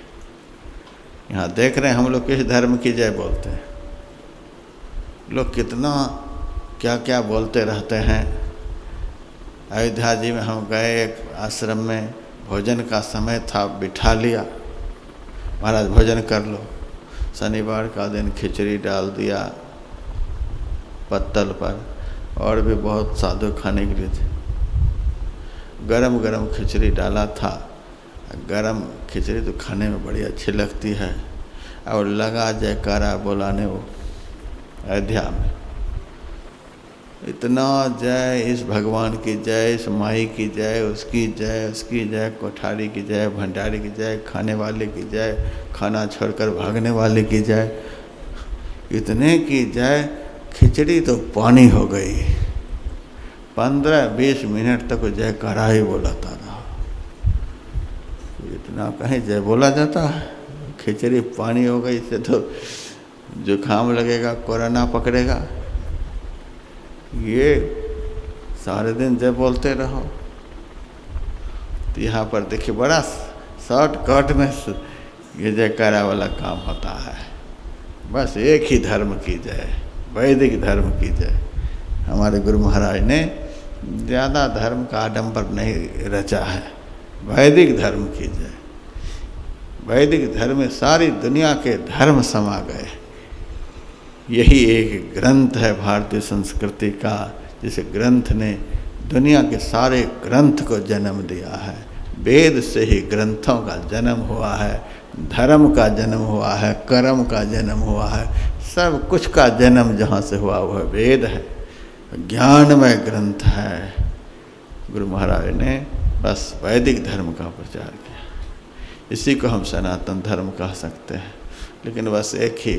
Speaker 1: यहाँ देख रहे हैं हम लोग किस धर्म की जय बोलते हैं। लोग कितना क्या क्या बोलते रहते हैं। अयोध्या जी में हम गए, एक आश्रम में भोजन का समय था, बिठा लिया, महाराज भोजन कर लो। शनिवार का दिन खिचड़ी डाल दिया पत्तल पर, और भी बहुत साधु खाने के लिए थे। गरम गरम खिचड़ी डाला था। गरम खिचड़ी तो खाने में बड़ी अच्छी लगती है, और लगा जयकारा बोलाने वो अयोध्या में। इतना जय, इस भगवान की जय, इस माई की जय, उसकी जय, उसकी जय, कोठारी की जय, भंडारी की जय, खाने वाले की जय, खाना छोड़कर भागने वाले की जय, इतने की जय। खिचड़ी तो पानी हो गई। 15-20 मिनट तक जयकारा ही बोलाता रहा। इतना कहीं जय बोला जाता है? खिचड़ी पानी हो गई, इससे तो जुकाम लगेगा, कोरोना पकड़ेगा। ये सारे दिन जय बोलते रहो। तो यहाँ पर देखिए बड़ा शॉर्टकट में ये जयकारा वाला काम होता है। बस एक ही धर्म की जय, वैदिक धर्म की जय। हमारे गुरु महाराज ने ज़्यादा धर्म का आडंबर नहीं रचा है, वैदिक धर्म की जय। वैदिक धर्म में सारी दुनिया के धर्म समा गए। यही एक ग्रंथ है भारतीय संस्कृति का, जिस ग्रंथ ने दुनिया के सारे ग्रंथ को जन्म दिया है। वेद से ही ग्रंथों का जन्म हुआ है, धर्म का जन्म हुआ है, कर्म का जन्म हुआ है। सब कुछ का जन्म जहाँ से हुआ वह वेद है, ज्ञानमय ग्रंथ है। गुरु महाराज ने बस वैदिक धर्म का प्रचार किया। इसी को हम सनातन धर्म कह सकते हैं। लेकिन बस एक ही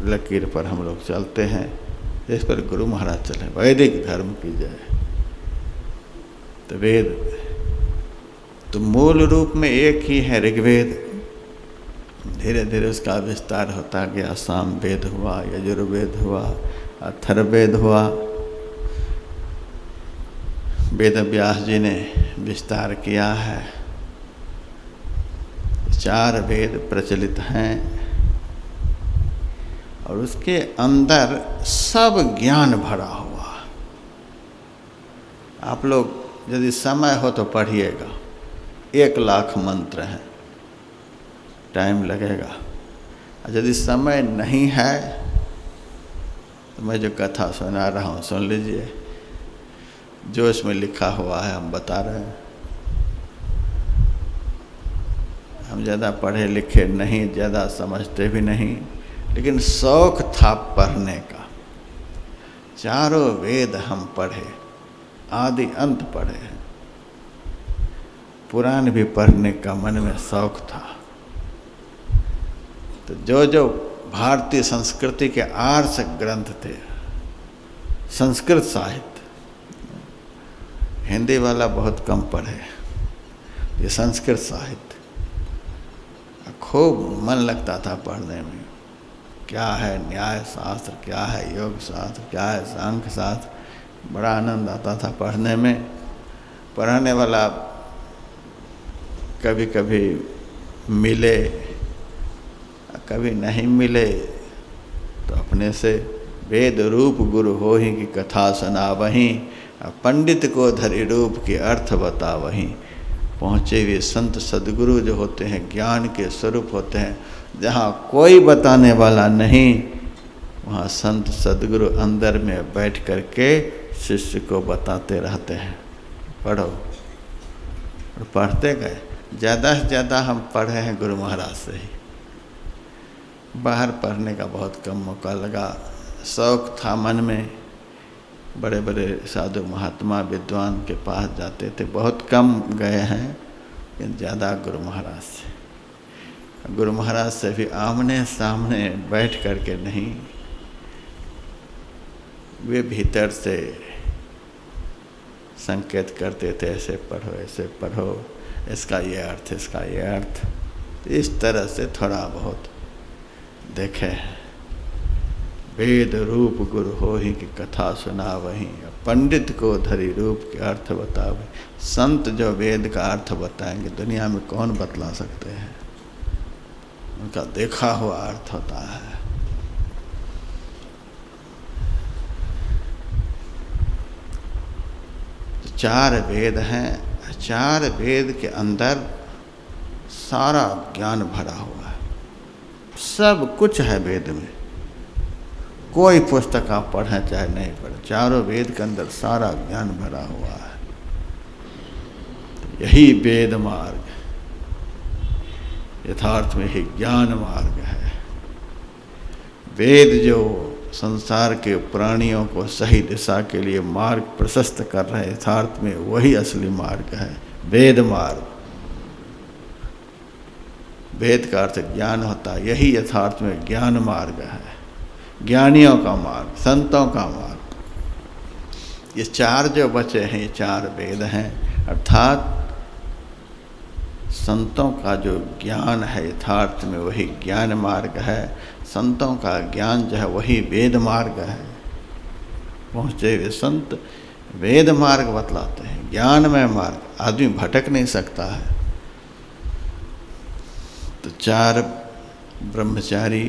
Speaker 1: लकीर पर हम लोग चलते हैं, इस पर गुरु महाराज चले, वैदिक धर्म की जय। तो वेद तो मूल रूप में एक ही है, ऋग्वेद। धीरे धीरे उसका विस्तार होता गया। सामवेद हुआ, यजुर्वेद हुआ, अथर्ववेद हुआ। वेद व्यास जी ने विस्तार किया है। 4 वेद प्रचलित हैं, और उसके अंदर सब ज्ञान भरा हुआ। आप लोग यदि समय हो तो पढ़िएगा। 1 लाख मंत्र हैं, टाइम लगेगा। यदि समय नहीं है तो मैं जो कथा सुना रहा हूँ सुन लीजिए। जो इसमें लिखा हुआ है हम बता रहे हैं। हम ज़्यादा पढ़े लिखे नहीं, ज़्यादा समझते भी नहीं, लेकिन शौक़ था पढ़ने का। 4 वेद हम पढ़े, आदि अंत पढ़े हैं। पुराण भी पढ़ने का मन में शौक़ था। तो जो जो भारतीय संस्कृति के आर्ष ग्रंथ थे, संस्कृत साहित्य, हिंदी वाला बहुत कम पढ़े, ये संस्कृत साहित्य खूब मन लगता था पढ़ने में। क्या है न्याय शास्त्र, क्या है योग शास्त्र, क्या है सांख्य शास्त्र, बड़ा आनंद आता था पढ़ने में। पढ़ने वाला कभी कभी मिले, कभी नहीं मिले, तो अपने से वेद रूप गुरु हो ही की कथा सुना वहीं, पंडित को धरि रूप के अर्थ बता वहीं। पहुँचे हुए संत सद्गुरु जो होते हैं, ज्ञान के स्वरूप होते हैं। जहाँ कोई बताने वाला नहीं, वहाँ संत सद्गुरु अंदर में बैठ कर के शिष्य को बताते रहते हैं, पढ़ो। और पढ़ते गए। ज़्यादा से ज़्यादा हम पढ़े हैं गुरु महाराज से ही। बाहर पढ़ने का बहुत कम मौका लगा। शौक़ था मन में, बड़े बड़े साधु महात्मा विद्वान के पास जाते थे, बहुत कम गए हैं, लेकिन ज़्यादा गुरु महाराज से। गुरु महाराज से भी आमने सामने बैठ कर के नहीं, वे भीतर से संकेत करते थे, ऐसे पढ़ो, ऐसे पढ़ो, इसका ये अर्थ, इसका ये अर्थ। इस तरह से थोड़ा बहुत देखे। वेद रूप गुरु हो ही की कथा सुना वहीं, पंडित को धरि रूप के अर्थ बतावे। संत जो वेद का अर्थ बताएंगे, दुनिया में कौन बतला सकते हैं? उनका देखा हुआ अर्थ होता है। तो 4 वेद हैं, 4 वेद के अंदर सारा ज्ञान भरा हुआ है, सब कुछ है वेद में। कोई पुस्तक आप पढ़ें चाहे नहीं पढ़ें, चारों वेद के अंदर सारा ज्ञान भरा हुआ है। यही वेद मार्ग यथार्थ में ही ज्ञान मार्ग है। वेद जो संसार के प्राणियों को सही दिशा के लिए मार्ग प्रशस्त कर रहे हैं, यथार्थ में वही असली मार्ग है, वेद मार्ग। वेद का अर्थ ज्ञान होता है, यही यथार्थ में ज्ञान मार्ग है, ज्ञानियों का मार्ग, संतों का मार्ग। ये 4 जो बचे हैं, ये 4 वेद हैं, अर्थात संतों का जो ज्ञान है यथार्थ में वही ज्ञान मार्ग है। संतों का ज्ञान जो है वही वेद मार्ग है। पहुँचे हुए संत वेद मार्ग बतलाते हैं, ज्ञानमय मार्ग, आदमी भटक नहीं सकता है। तो 4 ब्रह्मचारी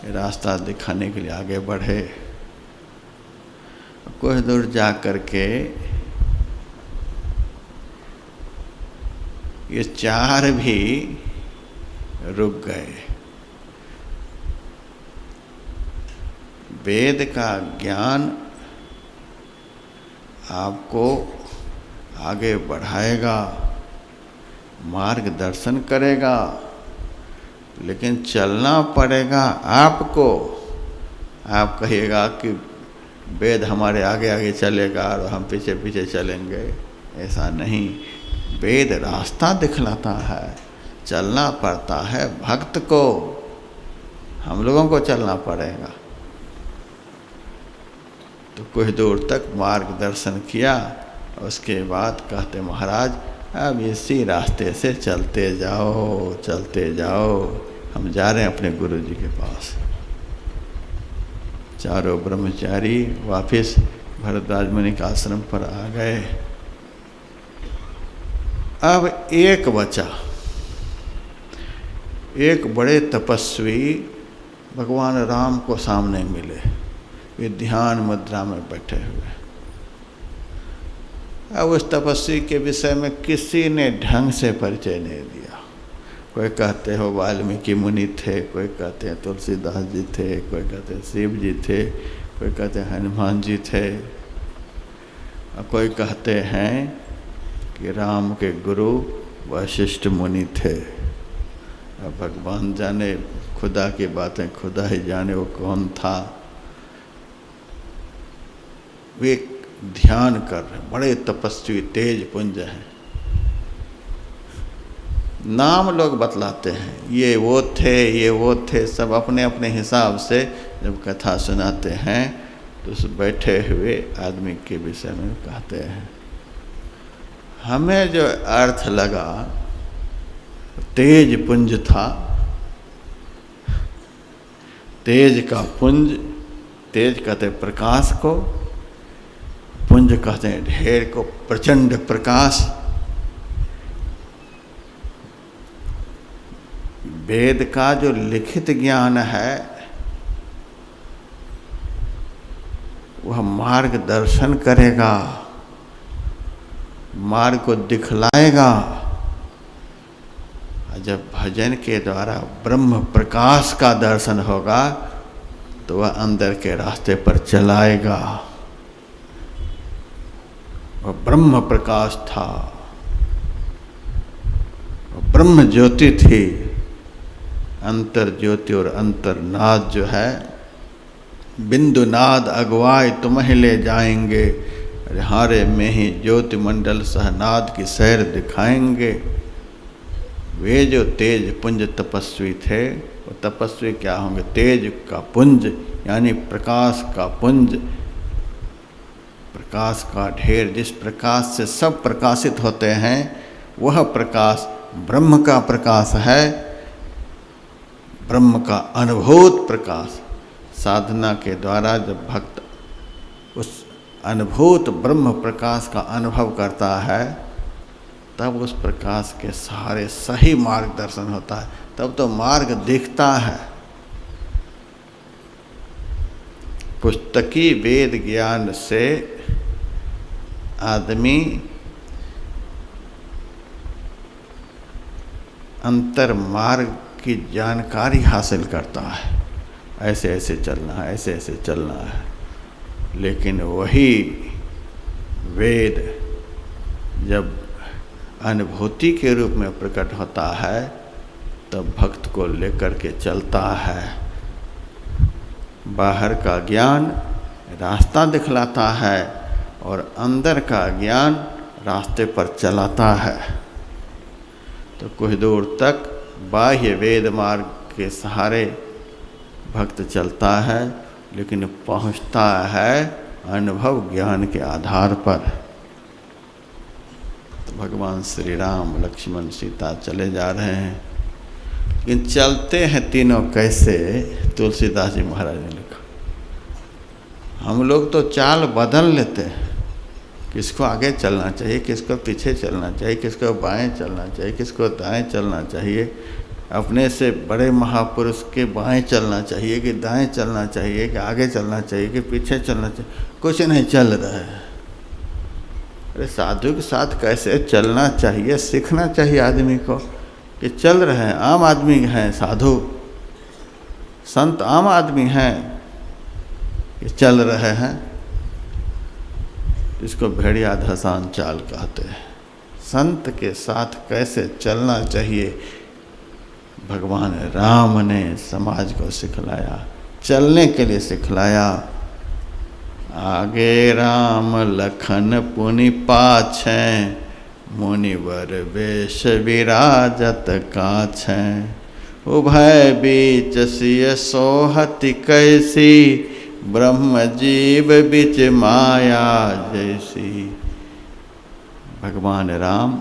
Speaker 1: रास्ता दिखाने के लिए आगे बढ़े। कुछ दूर जा कर के ये 4 भी रुक गए। वेद का ज्ञान आपको आगे बढ़ाएगा, मार्गदर्शन करेगा, लेकिन चलना पड़ेगा आपको। आप कहिएगा कि वेद हमारे आगे आगे चलेगा और हम पीछे पीछे चलेंगे, ऐसा नहीं। वेद रास्ता दिखलाता है, चलना पड़ता है भक्त को, हम लोगों को चलना पड़ेगा। तो कुछ दूर तक मार्गदर्शन किया, उसके बाद कहते महाराज अब इसी रास्ते से चलते जाओ, चलते जाओ, हम जा रहे हैं अपने गुरु जी के पास। चारों ब्रह्मचारी वापस भरद्वाज मुनि के आश्रम पर आ गए। अब एक बचा, एक बड़े तपस्वी भगवान राम को सामने मिले, वे ध्यान मुद्रा में बैठे हुए। अब उस तपस्वी के विषय में किसी ने ढंग से परिचय नहीं दिया। कोई कहते हो वाल्मीकि मुनि थे, कोई कहते हैं तुलसीदास जी थे, कोई कहते हैं शिव जी थे, कोई कहते हैं हनुमान जी थे, और कोई कहते हैं कि राम के गुरु वशिष्ठ मुनि थे। अब भगवान जाने, खुदा की बातें खुदा ही जाने वो कौन था। वे ध्यान कर रहे, बड़े तपस्वी तेज पुंज हैं। नाम लोग बतलाते हैं, ये वो थे, ये वो थे, सब अपने अपने हिसाब से जब कथा सुनाते हैं तो उस बैठे हुए आदमी के विषय में कहते हैं। हमें जो अर्थ लगा, तेज पुंज था, तेज का पुंज, तेज कहते प्रकाश को, पुंज कहते हैं ढेर को, प्रचंड प्रकाश। वेद का जो लिखित ज्ञान है वह मार्गदर्शन करेगा, मार्ग को दिखलाएगा। जब भजन के द्वारा ब्रह्म प्रकाश का दर्शन होगा तो वह अंदर के रास्ते पर चलाएगा। वह ब्रह्म प्रकाश था, वह ब्रह्म ज्योति थी। अंतर ज्योति और अंतरनाद जो है, बिंदु नाद अगवाए तुम्हें ले जाएंगे, हारे में ही ज्योति मंडल सहनाद की सैर दिखाएंगे। वे जो तेज पुंज तपस्वी थे, वो तपस्वी क्या होंगे? तेज का पुंज, यानी प्रकाश का पुंज, प्रकाश का ढेर। जिस प्रकाश से सब प्रकाशित होते हैं वह प्रकाश ब्रह्म का प्रकाश है, ब्रह्म का अनुभूत प्रकाश। साधना के द्वारा जब भक्त उस अनुभूत ब्रह्म प्रकाश का अनुभव करता है तब उस प्रकाश के सहारे सही मार्गदर्शन होता है, तब तो मार्ग दिखता है। पुस्तकी वेद ज्ञान से आदमी अंतर मार्ग की जानकारी हासिल करता है, ऐसे ऐसे चलना है, ऐसे ऐसे चलना है। लेकिन वही वेद जब अनुभूति के रूप में प्रकट होता है तब भक्त को लेकर के चलता है। बाहर का ज्ञान रास्ता दिखलाता है और अंदर का ज्ञान रास्ते पर चलाता है। तो कुछ दूर तक बाह्य वेद मार्ग के सहारे भक्त चलता है, लेकिन पहुंचता है अनुभव ज्ञान के आधार पर। तो भगवान श्री राम, लक्ष्मण, सीता चले जा रहे हैं, लेकिन चलते हैं तीनों कैसे? तुलसीदास जी महाराज ने लिखा। हम लोग तो चाल बदल लेते हैं, किसको आगे चलना चाहिए, किसको पीछे चलना चाहिए, किसको बाएं चलना चाहिए, किसको दाएं चलना चाहिए, अपने से बड़े महापुरुष के बाएं चलना चाहिए कि दाएं चलना चाहिए, कि आगे चलना चाहिए कि पीछे चलना चाहिए, कुछ नहीं चल रहा है। अरे साधु के साथ कैसे चलना चाहिए सीखना चाहिए आदमी को, कि चल रहे हैं, आम आदमी हैं साधु, संत आम आदमी हैं, कि चल रहे हैं, इसको भेड़िया धसान चाल कहते हैं। संत के साथ कैसे चलना चाहिए भगवान राम ने समाज को सिखलाया, चलने के लिए सिखलाया। आगे राम लखन पुनि पाछे, मुनिवर वेश विराजत काछे, उभय बीच सिय सोहति कैसी, ब्रह्म जीव बिच माया जैसी। भगवान राम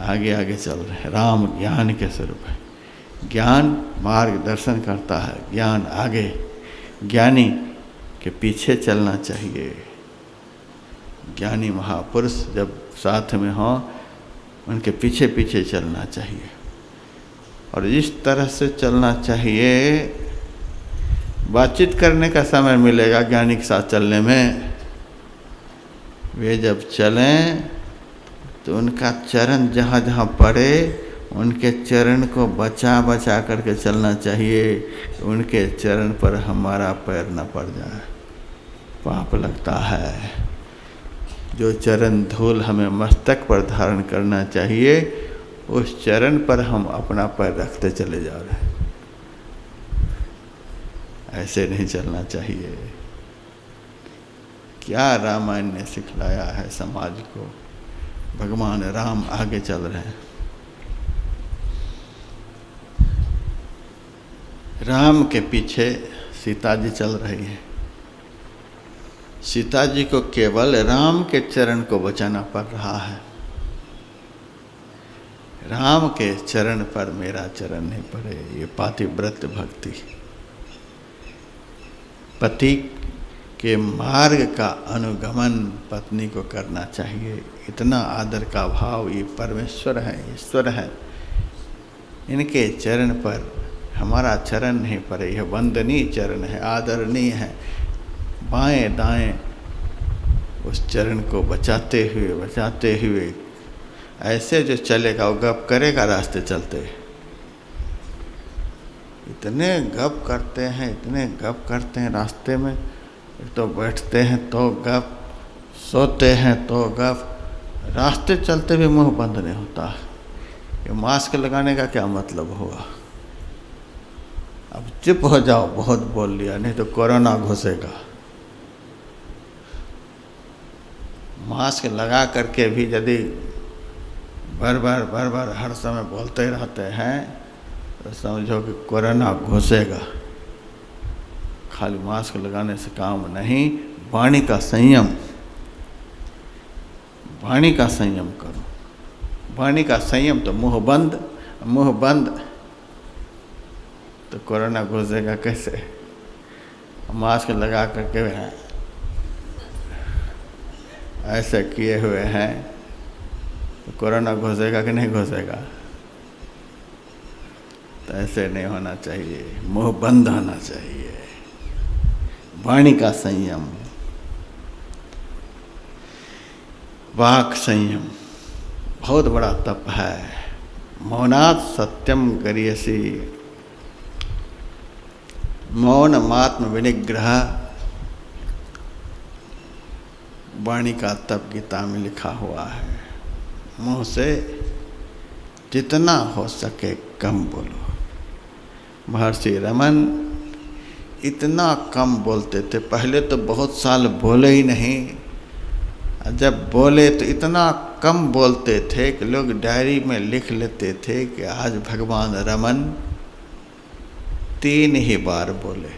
Speaker 1: आगे आगे चल रहे हैं। राम ज्ञान के स्वरूप है, ज्ञान मार्गदर्शन करता है, ज्ञान आगे, ज्ञानी के पीछे चलना चाहिए। ज्ञानी महापुरुष जब साथ में हों उनके पीछे पीछे चलना चाहिए, और इस तरह से चलना चाहिए। बातचीत करने का समय मिलेगा ज्ञानी के साथ चलने में। वे जब चलें तो उनका चरण जहाँ जहाँ पड़े उनके चरण को बचा बचा करके चलना चाहिए, उनके चरण पर हमारा पैर न पड़ जाए, पाप लगता है। जो चरण धूल हमें मस्तक पर धारण करना चाहिए, उस चरण पर हम अपना पैर रखते चले जा रहे हैं। ऐसे नहीं चलना चाहिए। क्या रामायण ने सिखलाया है समाज को? भगवान राम आगे चल रहे हैं। राम के पीछे सीता जी चल रही हैं। सीता जी को केवल राम के चरण को बचाना पड़ रहा है। राम के चरण पर मेरा चरण नहीं पड़े, ये पातिव्रत भक्ति। पति के मार्ग का अनुगमन पत्नी को करना चाहिए। इतना आदर का भाव, ये परमेश्वर है, ईश्वर है, इनके चरण पर हमारा चरण नहीं पड़े। यह वंदनीय चरण है, आदरणीय है। बाएं दाएं उस चरण को बचाते हुए ऐसे जो चलेगा वो गप करेगा रास्ते चलते। इतने गप करते हैं रास्ते में। तो बैठते हैं तो गप, सोते हैं तो गप, रास्ते चलते भी मुंह बंद नहीं होता। ये मास्क लगाने का क्या मतलब हुआ? अब चुप हो जाओ, बहुत बोल लिया, नहीं तो कोरोना घुसेगा। मास्क लगा करके भी यदि बार बार हर समय बोलते रहते हैं तो समझो कि कोरोना घुसेगा। खाली मास्क लगाने से काम नहीं, वाणी का संयम करो। वाणी का संयम तो मुंह बंद तो कोरोना घुसेगा कैसे? मास्क लगा करके ऐसे किए हुए हैं कोरोना घुसेगा कि नहीं घुसेगा? तो ऐसे नहीं होना चाहिए, मुंह बंद होना चाहिए। वाणी का संयम, वाक संयम बहुत बड़ा तप है। मौनात् सत्यम गरीयसी, मौन मात्म विनिग्रह वाणी का तप गीता में लिखा हुआ है। मुंह से जितना हो सके कम बोलो। महर्षि रमन इतना कम बोलते थे, पहले तो बहुत साल बोले ही नहीं, जब बोले तो इतना कम बोलते थे कि लोग डायरी में लिख लेते थे कि आज भगवान रमन 3 ही बार बोले,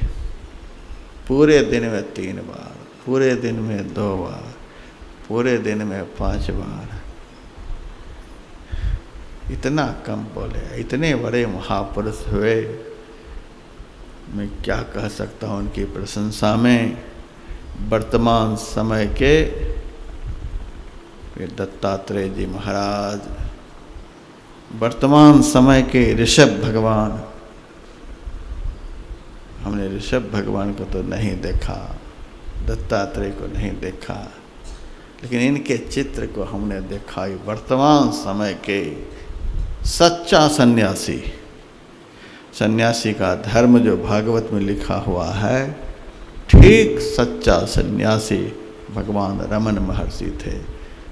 Speaker 1: पूरे दिन में 3 बार, पूरे दिन में 2 बार, पूरे दिन में 5 बार, इतना कम बोले। इतने बड़े महापुरुष हुए, मैं क्या कह सकता हूँ उनकी प्रशंसा में। वर्तमान समय के दत्तात्रेय जी महाराज, वर्तमान समय के ऋषभ भगवान। हमने ऋषभ भगवान को तो नहीं देखा, दत्तात्रेय को नहीं देखा, लेकिन इनके चित्र को हमने देखा। वर्तमान समय के सच्चा सन्यासी, सन्यासी का धर्म जो भागवत में लिखा हुआ है, ठीक सच्चा सन्यासी भगवान रमन महर्षि थे।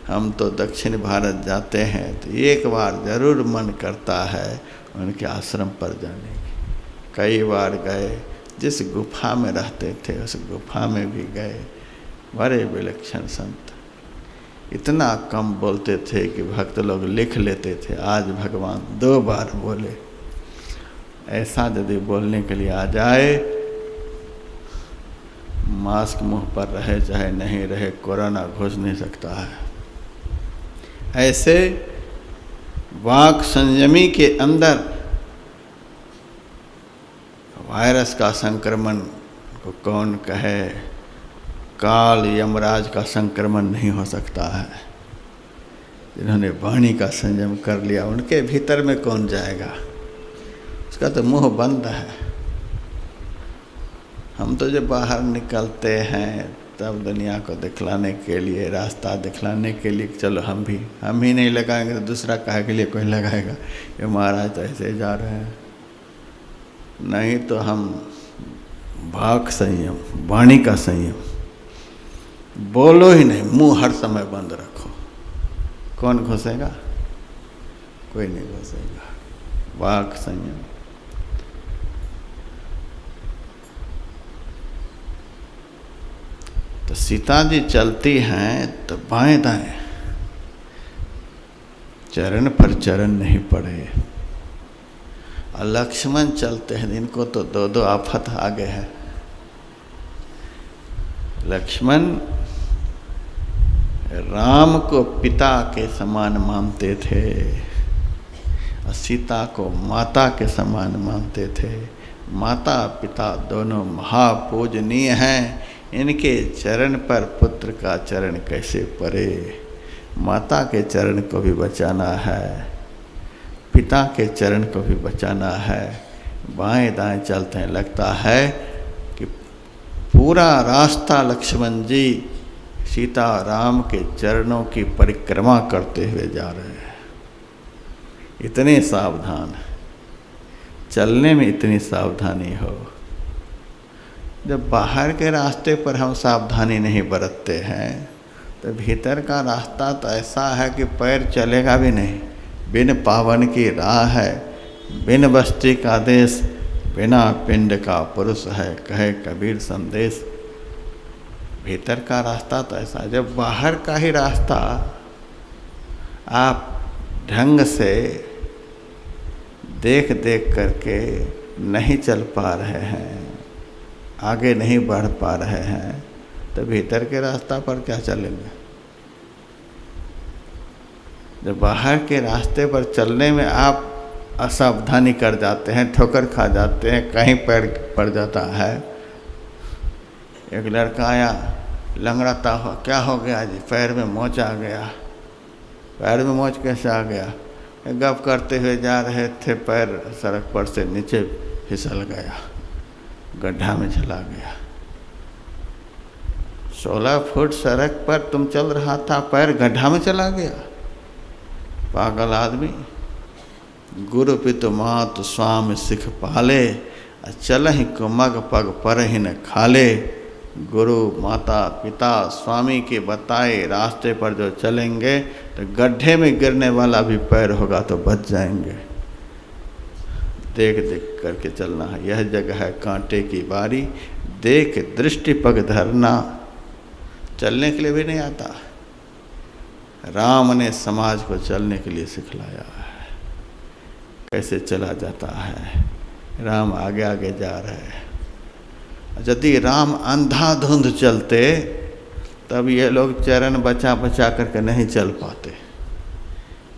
Speaker 1: हम तो दक्षिण भारत जाते हैं तो एक बार जरूर मन करता है उनके आश्रम पर जाने की। कई बार गए, जिस गुफा में रहते थे उस गुफा में भी गए। बड़े विलक्षण संत, इतना कम बोलते थे कि भक्त लोग लिख लेते थे, आज भगवान 2 बार बोले। ऐसा यदि बोलने के लिए आ जाए, मास्क मुंह पर रहे चाहे नहीं रहे, कोरोना घुस नहीं सकता है। ऐसे वाक संयमी के अंदर वायरस का संक्रमण को कौन कहे, काल यमराज का संक्रमण नहीं हो सकता है। जिन्होंने वाणी का संयम कर लिया, उनके भीतर में कौन जाएगा? उसका तो मुंह बंद है। हम तो जब बाहर निकलते हैं तब दुनिया को दिखलाने के लिए, रास्ता दिखलाने के लिए, चलो हम ही नहीं लगाएंगे तो दूसरा काहे के लिए कोई लगाएगा? ये महाराज तो ऐसे जा रहे हैं। नहीं तो हम वाक संयम, वाणी का संयम, बोलो ही नहीं, मुंह हर समय बंद रखो। कौन घुसेगा? कोई नहीं घुसेगा। वाक संयम। तो सीता जी चलती हैं तो बाएं दाएं, चरण पर चरण नहीं पड़े। और लक्ष्मण चलते हैं, इनको तो 2 आफत आ गए हैं। लक्ष्मण राम को पिता के समान मानते थे और सीता को माता के समान मानते थे। माता पिता दोनों महापूजनीय हैं, इनके चरण पर पुत्र का चरण कैसे पड़े? माता के चरण को भी बचाना है, पिता के चरण को भी बचाना है। बाएं दाएं चलते हैं, लगता है कि पूरा रास्ता लक्ष्मण जी सीता राम के चरणों की परिक्रमा करते हुए जा रहे हैं। इतने सावधान, चलने में इतनी सावधानी हो। जब बाहर के रास्ते पर हम सावधानी नहीं बरतते हैं तो भीतर का रास्ता तो ऐसा है कि पैर चलेगा भी नहीं। बिन पावन की राह है, बिन बस्ती का देश, बिना पिंड का पुरुष है, कहे कबीर संदेश। भीतर का रास्ता तो ऐसा। जब बाहर का ही रास्ता आप ढंग से देख देख करके नहीं चल पा रहे हैं, आगे नहीं बढ़ पा रहे हैं, तो भीतर के रास्ता पर क्या चलेंगे? जब बाहर के रास्ते पर चलने में आप असावधानी कर जाते हैं, ठोकर खा जाते हैं, कहीं पैर पड़ जाता है। एक लड़का आया लंगड़ाता हुआ, क्या हो गया जी? पैर में मोच आ गया। पैर में मोच कैसे आ गया? गप करते हुए जा रहे थे, पैर सड़क पर से नीचे फिसल गया, गड्ढा में चला गया। 16 फुट सड़क पर तुम चल रहा था, पैर गड्ढा में चला गया। पागल आदमी। गुरु पितु मातु स्वामी सिख पाले, चलहि कुमग पग परहि न खाले। गुरु माता पिता स्वामी के बताए रास्ते पर जो चलेंगे तो गड्ढे में गिरने वाला भी पैर होगा तो बच जाएंगे। देख देख करके चलना है। यह जगह है कांटे की बारी, देख दृष्टि पग धरना। चलने के लिए भी नहीं आता। राम ने समाज को चलने के लिए सिखलाया है, कैसे चला जाता है। राम आगे आगे जा रहे हैं। यदि राम अंधाधुंध चलते तब ये लोग चरण बचा बचा करके नहीं चल पाते।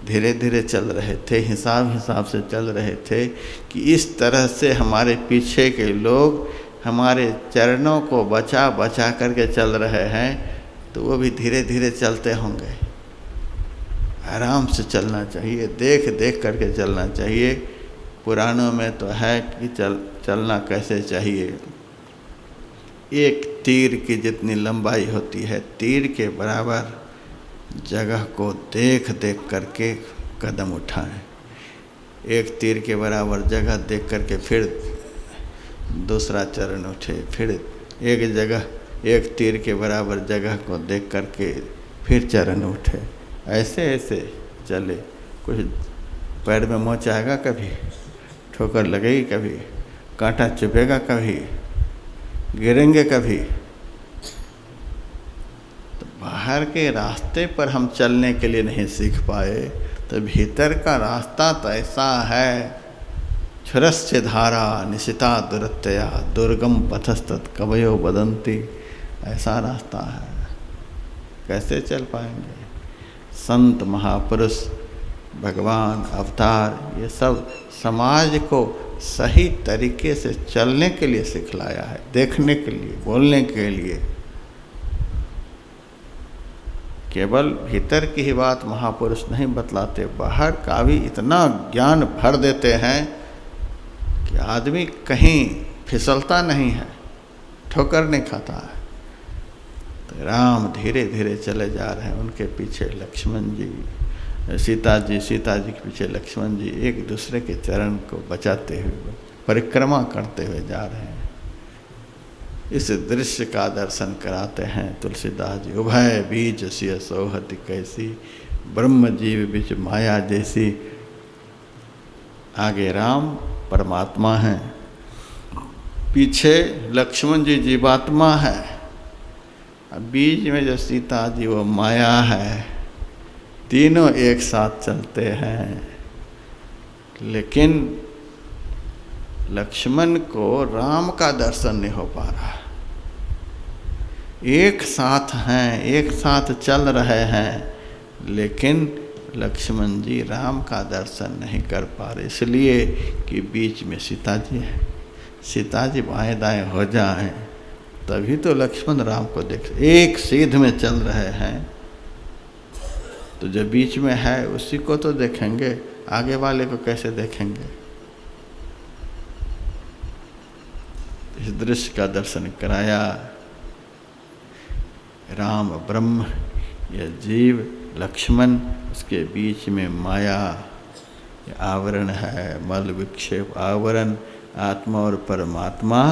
Speaker 1: धीरे धीरे चल रहे थे, हिसाब से चल रहे थे कि इस तरह से हमारे पीछे के लोग हमारे चरणों को बचा बचा करके चल रहे हैं, तो वो भी धीरे धीरे चलते होंगे। आराम से चलना चाहिए, देख देख करके चलना चाहिए। पुराणों में तो है कि चलना कैसे चाहिए। एक तीर की जितनी लंबाई होती है, तीर के बराबर जगह को देख देख करके कदम उठाएं। एक तीर के बराबर जगह देख करके फिर दूसरा चरण उठे, फिर एक जगह एक तीर के बराबर जगह को देख करके फिर चरण उठे। ऐसे ऐसे चले। कुछ पैर में मोच आएगा, कभी ठोकर लगेगी, कभी कांटा चुभेगा, कभी गिरेंगे, कभी। तो बाहर के रास्ते पर हम चलने के लिए नहीं सीख पाए, तो भीतर का रास्ता तो ऐसा है। क्षुरस्य धारा निशिता दुरत्यया दुर्गम पथस्तत् कवयो वदन्ति। ऐसा रास्ता है, कैसे चल पाएंगे। संत महापुरुष भगवान अवतार ये सब समाज को सही तरीके से चलने के लिए सिखलाया है, देखने के लिए, बोलने के लिए। केवल भीतर की ही बात महापुरुष नहीं बतलाते, बाहर का भी इतना ज्ञान भर देते हैं कि आदमी कहीं फिसलता नहीं है, ठोकर नहीं खाता है। तो राम धीरे धीरे चले जा रहे हैं, उनके पीछे लक्ष्मण जी, सीता जी के पीछे लक्ष्मण जी एक दूसरे के चरण को बचाते हुए परिक्रमा करते हुए जा रहे हैं। इस दृश्य का दर्शन कराते हैं तुलसीदास जी। उभय बीज सिय सौहति कैसी, ब्रह्म जीव बीच माया जैसी। आगे राम परमात्मा हैं, पीछे लक्ष्मण जी जीवात्मा है, बीच में जो सीता जी वो माया है। तीनों एक साथ चलते हैं, लेकिन लक्ष्मण को राम का दर्शन नहीं हो पा रहा। एक साथ हैं, एक साथ चल रहे हैं, लेकिन लक्ष्मण जी राम का दर्शन नहीं कर पा रहे, इसलिए कि बीच में सीता जी है। सीता जी बाएं दाएं हो जाएं तभी तो लक्ष्मण राम को देख। एक सीध में चल रहे हैं तो जो बीच में है उसी को तो देखेंगे, आगे वाले को कैसे देखेंगे। इस दृश्य का दर्शन कराया। राम ब्रह्म, यह जीव लक्ष्मण, उसके बीच में माया आवरण है, मल विक्षेप आवरण। आत्मा और परमात्मा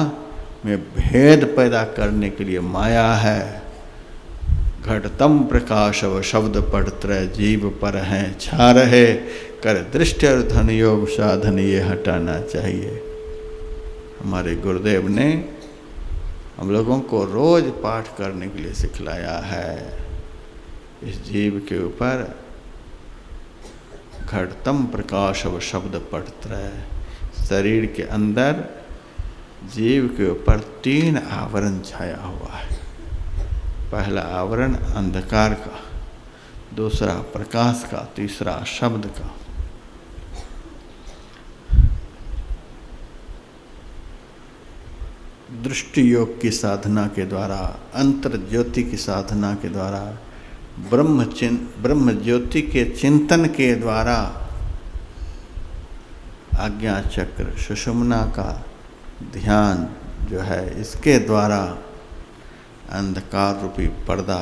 Speaker 1: में भेद पैदा करने के लिए माया है। घटतम प्रकाशव शब्द पढ़त्र जीव पर हैं छा रहे, कर दृष्टि और धन योग साधन ये हटाना चाहिए। हमारे गुरुदेव ने हम लोगों को रोज पाठ करने के लिए सिखलाया है। इस जीव के ऊपर घटतम प्रकाशव शब्द पढ़त्र, शरीर के अंदर जीव के ऊपर 3 आवरण छाया हुआ है। पहला आवरण अंधकार का, दूसरा प्रकाश का, तीसरा शब्द का। दृष्टि योग की साधना के द्वारा, अंतर ज्योति की साधना के द्वारा ब्रह्म ज्योति के चिंतन के द्वारा आज्ञा चक्र सुषुम्ना का ध्यान जो है, इसके द्वारा अंधकार रूपी पर्दा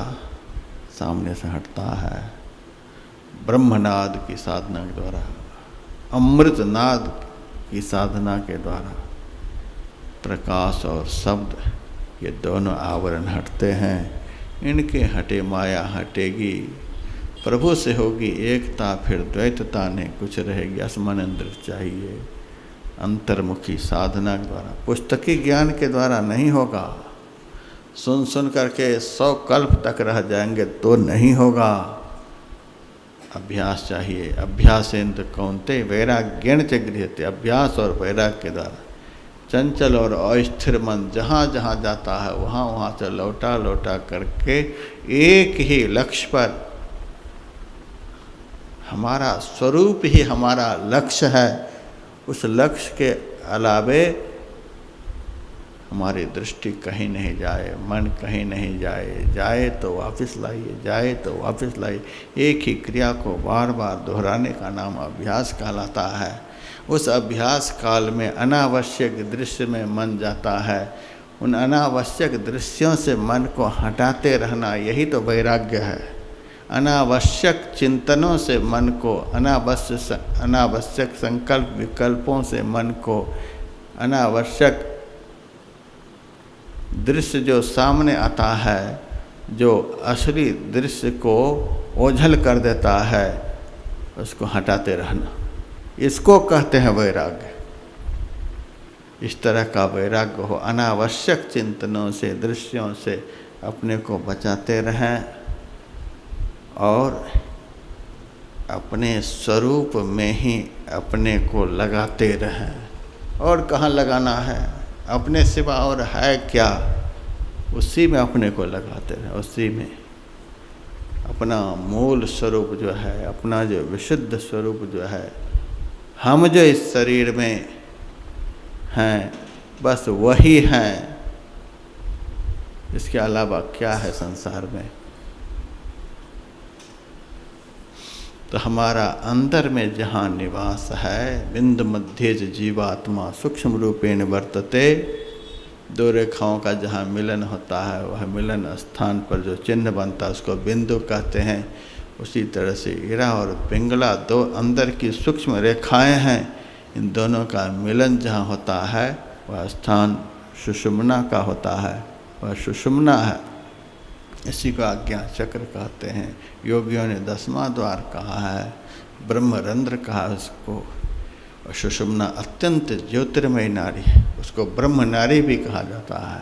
Speaker 1: सामने से हटता है। ब्रह्मनाद की साधना के द्वारा, अमृतनाद की साधना के द्वारा प्रकाश और शब्द ये दोनों आवरण हटते हैं। इनके हटे माया हटेगी, प्रभु से होगी एकता, फिर द्वैतता ने कुछ रहेगी, असमानंद चाहिए। अंतर्मुखी साधना के द्वारा, पुस्तकी ज्ञान के द्वारा नहीं होगा। सुन सुन करके 100 कल्प तक रह जाएंगे तो नहीं होगा। अभ्यास चाहिए। अभ्यासेन्द्र कौन्ते वैराग्येण च गृह्यते। अभ्यास और वैराग्य के द्वारा चंचल और अस्थिर मन जहाँ जहाँ जाता है वहाँ वहाँ से लौटा लौटा करके एक ही लक्ष्य पर, हमारा स्वरूप ही हमारा लक्ष्य है, उस लक्ष्य के अलावे हमारी दृष्टि कहीं नहीं जाए, मन कहीं नहीं जाए। जाए तो वापस लाइए, जाए तो वापस लाइए। एक ही क्रिया को बार बार दोहराने का नाम अभ्यास कहलाता है। उस अभ्यास काल में अनावश्यक दृश्य में मन जाता है। उन अनावश्यक दृश्यों से मन को हटाते रहना, यही तो वैराग्य है। अनावश्यक चिंतनों से मन को, अनावश्यक संकल्प विकल्पों से मन को, अनावश्यक दृश्य जो सामने आता है, जो असली दृश्य को ओझल कर देता है, उसको हटाते रहना, इसको कहते हैं वैराग्य। इस तरह का वैराग्य हो। अनावश्यक चिंतनों से, दृश्यों से अपने को बचाते रहें और अपने स्वरूप में ही अपने को लगाते रहें। और कहाँ लगाना है? अपने सिवा और है क्या? उसी में अपने को लगाते रहें। उसी में अपना मूल स्वरूप जो है, अपना जो विशुद्ध स्वरूप जो है, हम जो इस शरीर में हैं बस वही हैं। इसके अलावा क्या है संसार में? तो हमारा अंदर में जहाँ निवास है, बिंदु मध्य जीवात्मा सूक्ष्म रूपेण वर्तते, 2 रेखाओं का जहाँ मिलन होता है, वह मिलन स्थान पर जो चिन्ह बनता है उसको बिंदु कहते हैं। उसी तरह से इरा और पिंगला 2 अंदर की सूक्ष्म रेखाएं हैं। इन दोनों का मिलन जहाँ होता है वह स्थान सुषुम्ना का होता है, वह सुषुम्ना है। इसी को आज्ञा चक्र कहते हैं। योगियों ने 10वां द्वार कहा है, ब्रह्मरंध्र कहा उसको। और सुषुम्ना अत्यंत ज्योतिर्मयी नारी है, उसको ब्रह्म नारी भी कहा जाता है।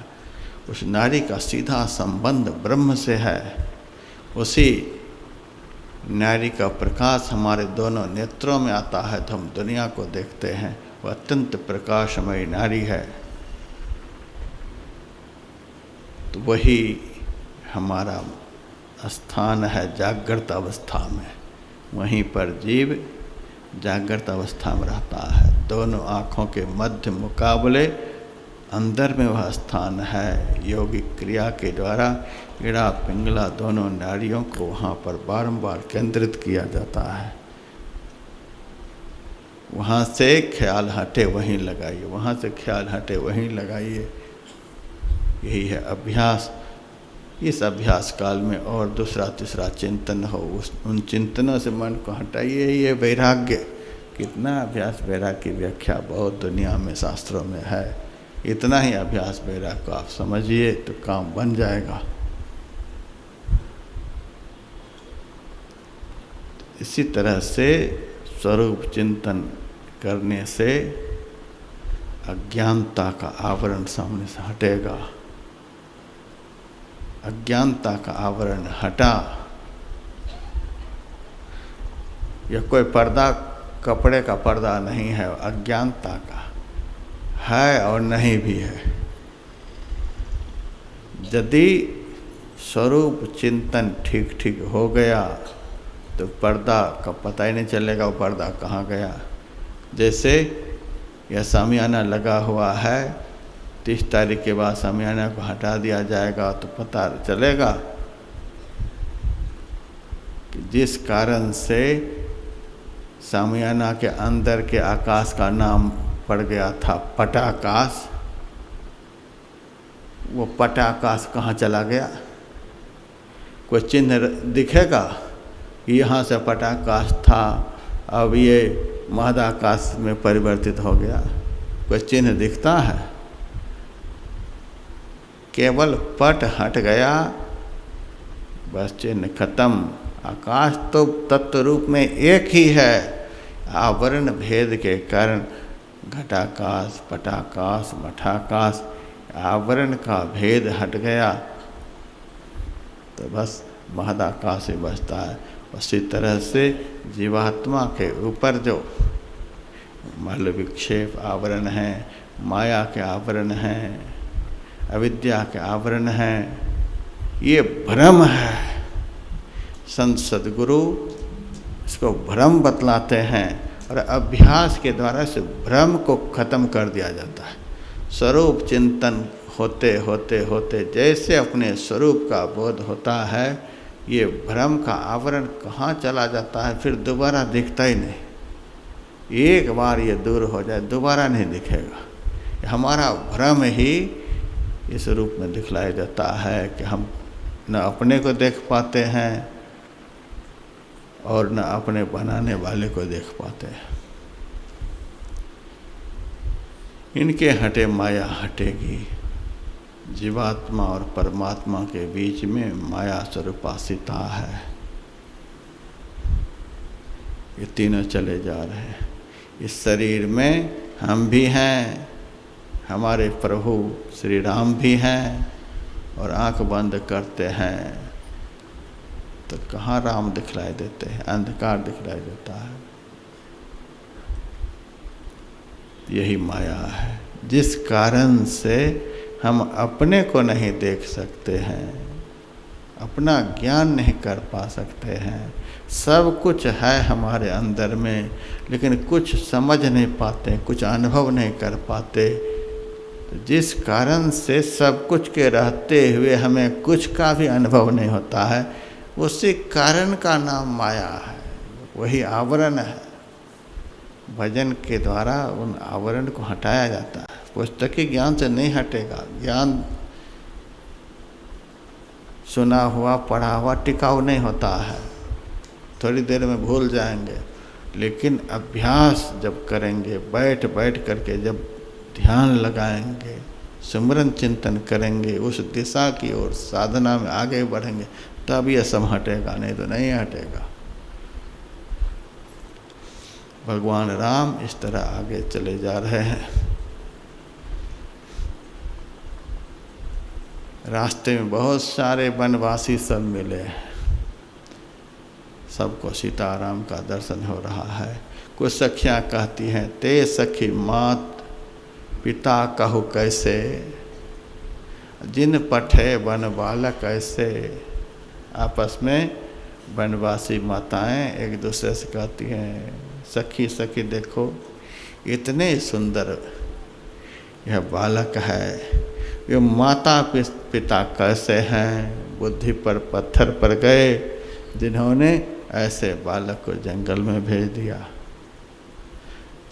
Speaker 1: उस नारी का सीधा संबंध ब्रह्म से है। उसी नारी का प्रकाश हमारे दोनों नेत्रों में आता है तो हम दुनिया को देखते हैं। वह अत्यंत प्रकाशमयी नारी है। तो वही हमारा स्थान है जागृत अवस्था में। वहीं पर जीव जागृत अवस्था में रहता है। दोनों आँखों के मध्य मुकाबले अंदर में वह स्थान है। योगिक क्रिया के द्वारा इड़ा पिंगला दोनों नाड़ियों को वहाँ पर बारंबार केंद्रित किया जाता है। वहाँ से ख्याल हटे वहीं लगाइए, वहाँ से ख्याल हटे वहीं लगाइए। यही है अभ्यास। इस अभ्यास काल में और दूसरा तीसरा चिंतन हो, उन चिंतनों से मन को हटाइए। ये वैराग्य, कितना अभ्यास वैराग्य की व्याख्या बहुत दुनिया में शास्त्रों में है। इतना ही अभ्यास वैराग्य को आप समझिए तो काम बन जाएगा। इसी तरह से स्वरूप चिंतन करने से अज्ञानता का आवरण सामने से हटेगा। अज्ञानता का आवरण हटा। यह कोई पर्दा, कपड़े का पर्दा नहीं है, अज्ञानता का है और नहीं भी है। यदि स्वरूप चिंतन ठीक ठीक हो गया तो पर्दा का पता ही नहीं चलेगा वो पर्दा कहाँ गया। जैसे यह सामियाना लगा हुआ है, 30 तारीख के बाद सामियाना को हटा दिया जाएगा तो पता चलेगा। जिस कारण से सामियाना के अंदर के आकाश का नाम पड़ गया था पटाकाश, वो पटाकाश कहाँ चला गया? कोई चिन्ह दिखेगा कि यहाँ से पटाकाश था, अब ये महदाकाश में परिवर्तित हो गया? कोई चिन्ह दिखता है? केवल पट हट गया, बस चिन्ह खत्म। आकाश तो तत्व रूप में एक ही है, आवरण भेद के कारण घटाकाश, पटाकाश, मठाकाश, आवरण का भेद हट गया तो बस महदाकाश ही बचता है। उसी तरह से जीवात्मा के ऊपर जो मल विक्षेप आवरण है, माया के आवरण हैं, अविद्या के आवरण हैं, ये भ्रम है। संत सद्गुरु इसको भ्रम बतलाते हैं और अभ्यास के द्वारा इस भ्रम को खत्म कर दिया जाता है। स्वरूप चिंतन होते होते होते जैसे अपने स्वरूप का बोध होता है, ये भ्रम का आवरण कहाँ चला जाता है, फिर दोबारा दिखता ही नहीं। एक बार ये दूर हो जाए दोबारा नहीं दिखेगा। हमारा भ्रम ही इस रूप में दिखलाया जाता है कि हम न अपने को देख पाते हैं और न अपने बनाने वाले को देख पाते हैं। इनके हटे माया हटेगी। जीवात्मा और परमात्मा के बीच में माया स्वरूपासिता है। ये तीनों चले जा रहे हैं। इस शरीर में हम भी हैं, हमारे प्रभु श्री राम भी हैं, और आंख बंद करते हैं तो कहाँ राम दिखलाई देते हैं? अंधकार दिखलाई देता है। यही माया है जिस कारण से हम अपने को नहीं देख सकते हैं, अपना ज्ञान नहीं कर पा सकते हैं। सब कुछ है हमारे अंदर में, लेकिन कुछ समझ नहीं पाते, कुछ अनुभव नहीं कर पाते। तो जिस कारण से सब कुछ के रहते हुए हमें कुछ का भी अनुभव नहीं होता है, उसी कारण का नाम माया है, वही आवरण है। भजन के द्वारा उन आवरण को हटाया जाता है। पुस्तकी ज्ञान से नहीं हटेगा। ज्ञान सुना हुआ पढ़ा हुआ टिकाऊ नहीं होता है, थोड़ी देर में भूल जाएंगे। लेकिन अभ्यास जब करेंगे, बैठ बैठ करके जब ध्यान लगाएंगे, सिमरन चिंतन करेंगे, उस दिशा की ओर साधना में आगे बढ़ेंगे, तब ये सब हटेगा, नहीं तो नहीं हटेगा। भगवान राम इस तरह आगे चले जा रहे हैं। रास्ते में बहुत सारे वनवासी सब मिले, सबको सीताराम का दर्शन हो रहा है। कुछ सखियाँ कहती हैं, ते सखी मात पिता कहु कैसे, जिन पठे वन बालक ऐसे। आपस में वनवासी माताएं एक दूसरे से कहती हैं, सखी सखी देखो इतने सुंदर यह बालक है, ये माता पिता कैसे हैं, बुद्धि पर पत्थर पर गए जिन्होंने ऐसे बालक को जंगल में भेज दिया।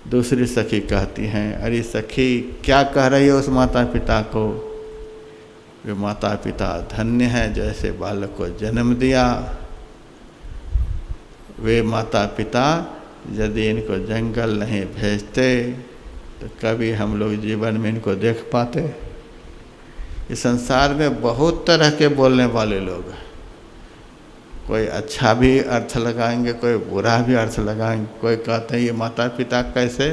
Speaker 1: दूसरी सखी कहती हैं, अरे सखी क्या कह रही हो उस माता पिता को, वे माता पिता धन्य हैं जो ऐसे बालक को जन्म दिया। वे माता पिता यदि इनको जंगल नहीं भेजते तो कभी हम लोग जीवन में इनको देख पाते। इस संसार में बहुत तरह के बोलने वाले लोग हैं। कोई अच्छा भी अर्थ लगाएंगे, कोई बुरा भी अर्थ लगाएंगे। कोई कहते हैं ये माता पिता कैसे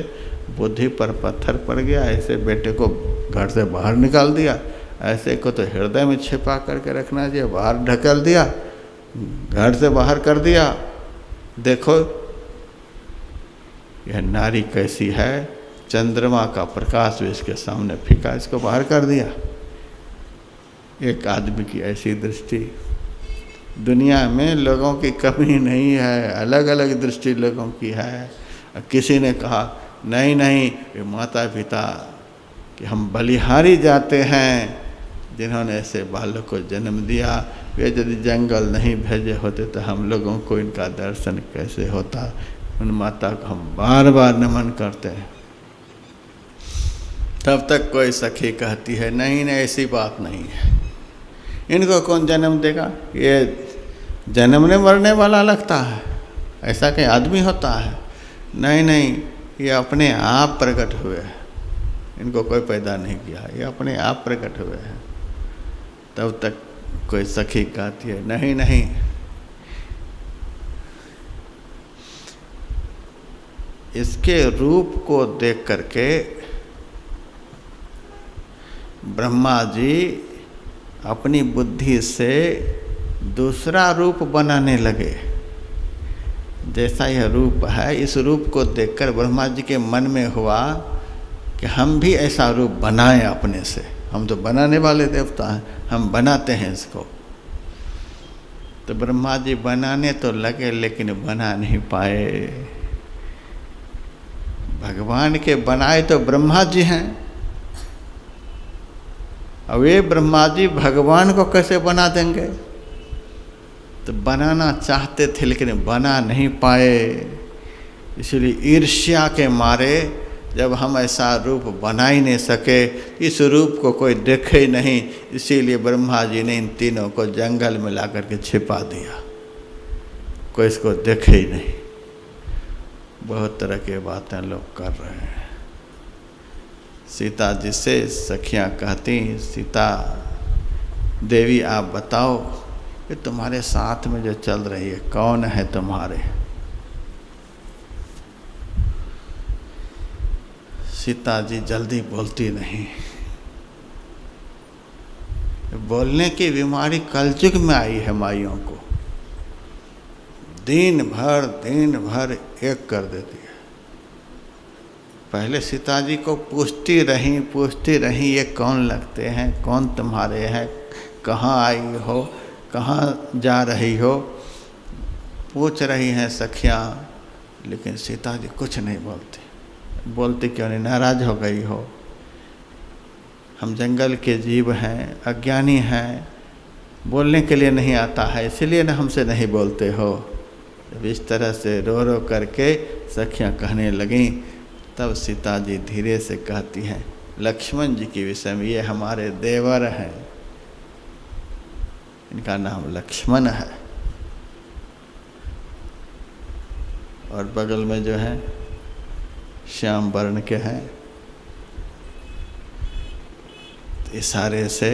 Speaker 1: बुद्धि पर पत्थर पड़ गया, ऐसे बेटे को घर से बाहर निकाल दिया, ऐसे को तो हृदय में छिपा करके रखना चाहिए, बाहर ढकेल दिया, घर से बाहर कर दिया। देखो यह नारी कैसी है, चंद्रमा का प्रकाश भी इसके सामने फीका, इसको बाहर कर दिया। एक आदमी की ऐसी दृष्टि। दुनिया में लोगों की कमी नहीं है, अलग अलग दृष्टि लोगों की है। किसी ने कहा नहीं नहीं ये माता पिता कि हम बलिहारी जाते हैं जिन्होंने ऐसे बालक को जन्म दिया, वे यदि जंगल नहीं भेजे होते तो हम लोगों को इनका दर्शन कैसे होता। उन माता को हम बार बार नमन करते हैं। तब तक कोई सखी कहती है नहीं नहीं ऐसी बात नहीं है, इनको कौन जन्म देगा, ये जन्मने मरने वाला लगता है, ऐसा कहीं आदमी होता है। नहीं नहीं, ये अपने आप प्रकट हुए हैं, इनको कोई पैदा नहीं किया, ये अपने आप प्रकट हुए हैं। तब तक कोई सखी कहती है नहीं नहीं, इसके रूप को देख करके ब्रह्मा जी अपनी बुद्धि से दूसरा रूप बनाने लगे। जैसा यह रूप है, इस रूप को देखकर ब्रह्मा जी के मन में हुआ कि हम भी ऐसा रूप बनाएं अपने से। हम तो बनाने वाले देवता हैं, हम बनाते हैं इसको। तो ब्रह्मा जी बनाने तो लगे लेकिन बना नहीं पाए। भगवान के बनाए तो ब्रह्मा जी हैं, अब वे ब्रह्मा जी भगवान को कैसे बना देंगे। तो बनाना चाहते थे लेकिन बना नहीं पाए। इसलिए ईर्ष्या के मारे जब हम ऐसा रूप बना ही नहीं सके, इस रूप को कोई देखे ही नहीं, इसीलिए ब्रह्मा जी ने इन तीनों को जंगल में ला करके छिपा दिया, कोई इसको देखे ही नहीं। बहुत तरह की बातें लोग कर रहे हैं। सीता जी से सखियां कहती, सीता देवी आप बताओ कि तुम्हारे साथ में जो चल रही है कौन है तुम्हारे। सीता जी जल्दी बोलती नहीं। बोलने की बीमारी कलयुग में आई है माइयों को, दिन भर एक कर देती है। पहले सीता जी को पूछती रही ये कौन लगते हैं, कौन तुम्हारे हैं, कहाँ आई हो, कहाँ जा रही हो, पूछ रही हैं सखियाँ, लेकिन सीता जी कुछ नहीं बोलती। बोलती क्यों नहीं, नाराज हो गई हो। हम जंगल के जीव हैं, अज्ञानी हैं, बोलने के लिए नहीं आता है, इसलिए ना हमसे नहीं बोलते हो। जब इस तरह से रो रो करके सखियाँ कहने लगीं, तब सीता जी धीरे से कहती हैं लक्ष्मण जी के विषय में, ये हमारे देवर हैं, इनका नाम लक्ष्मण है। और बगल में जो है श्याम वर्ण के हैं। इशारे से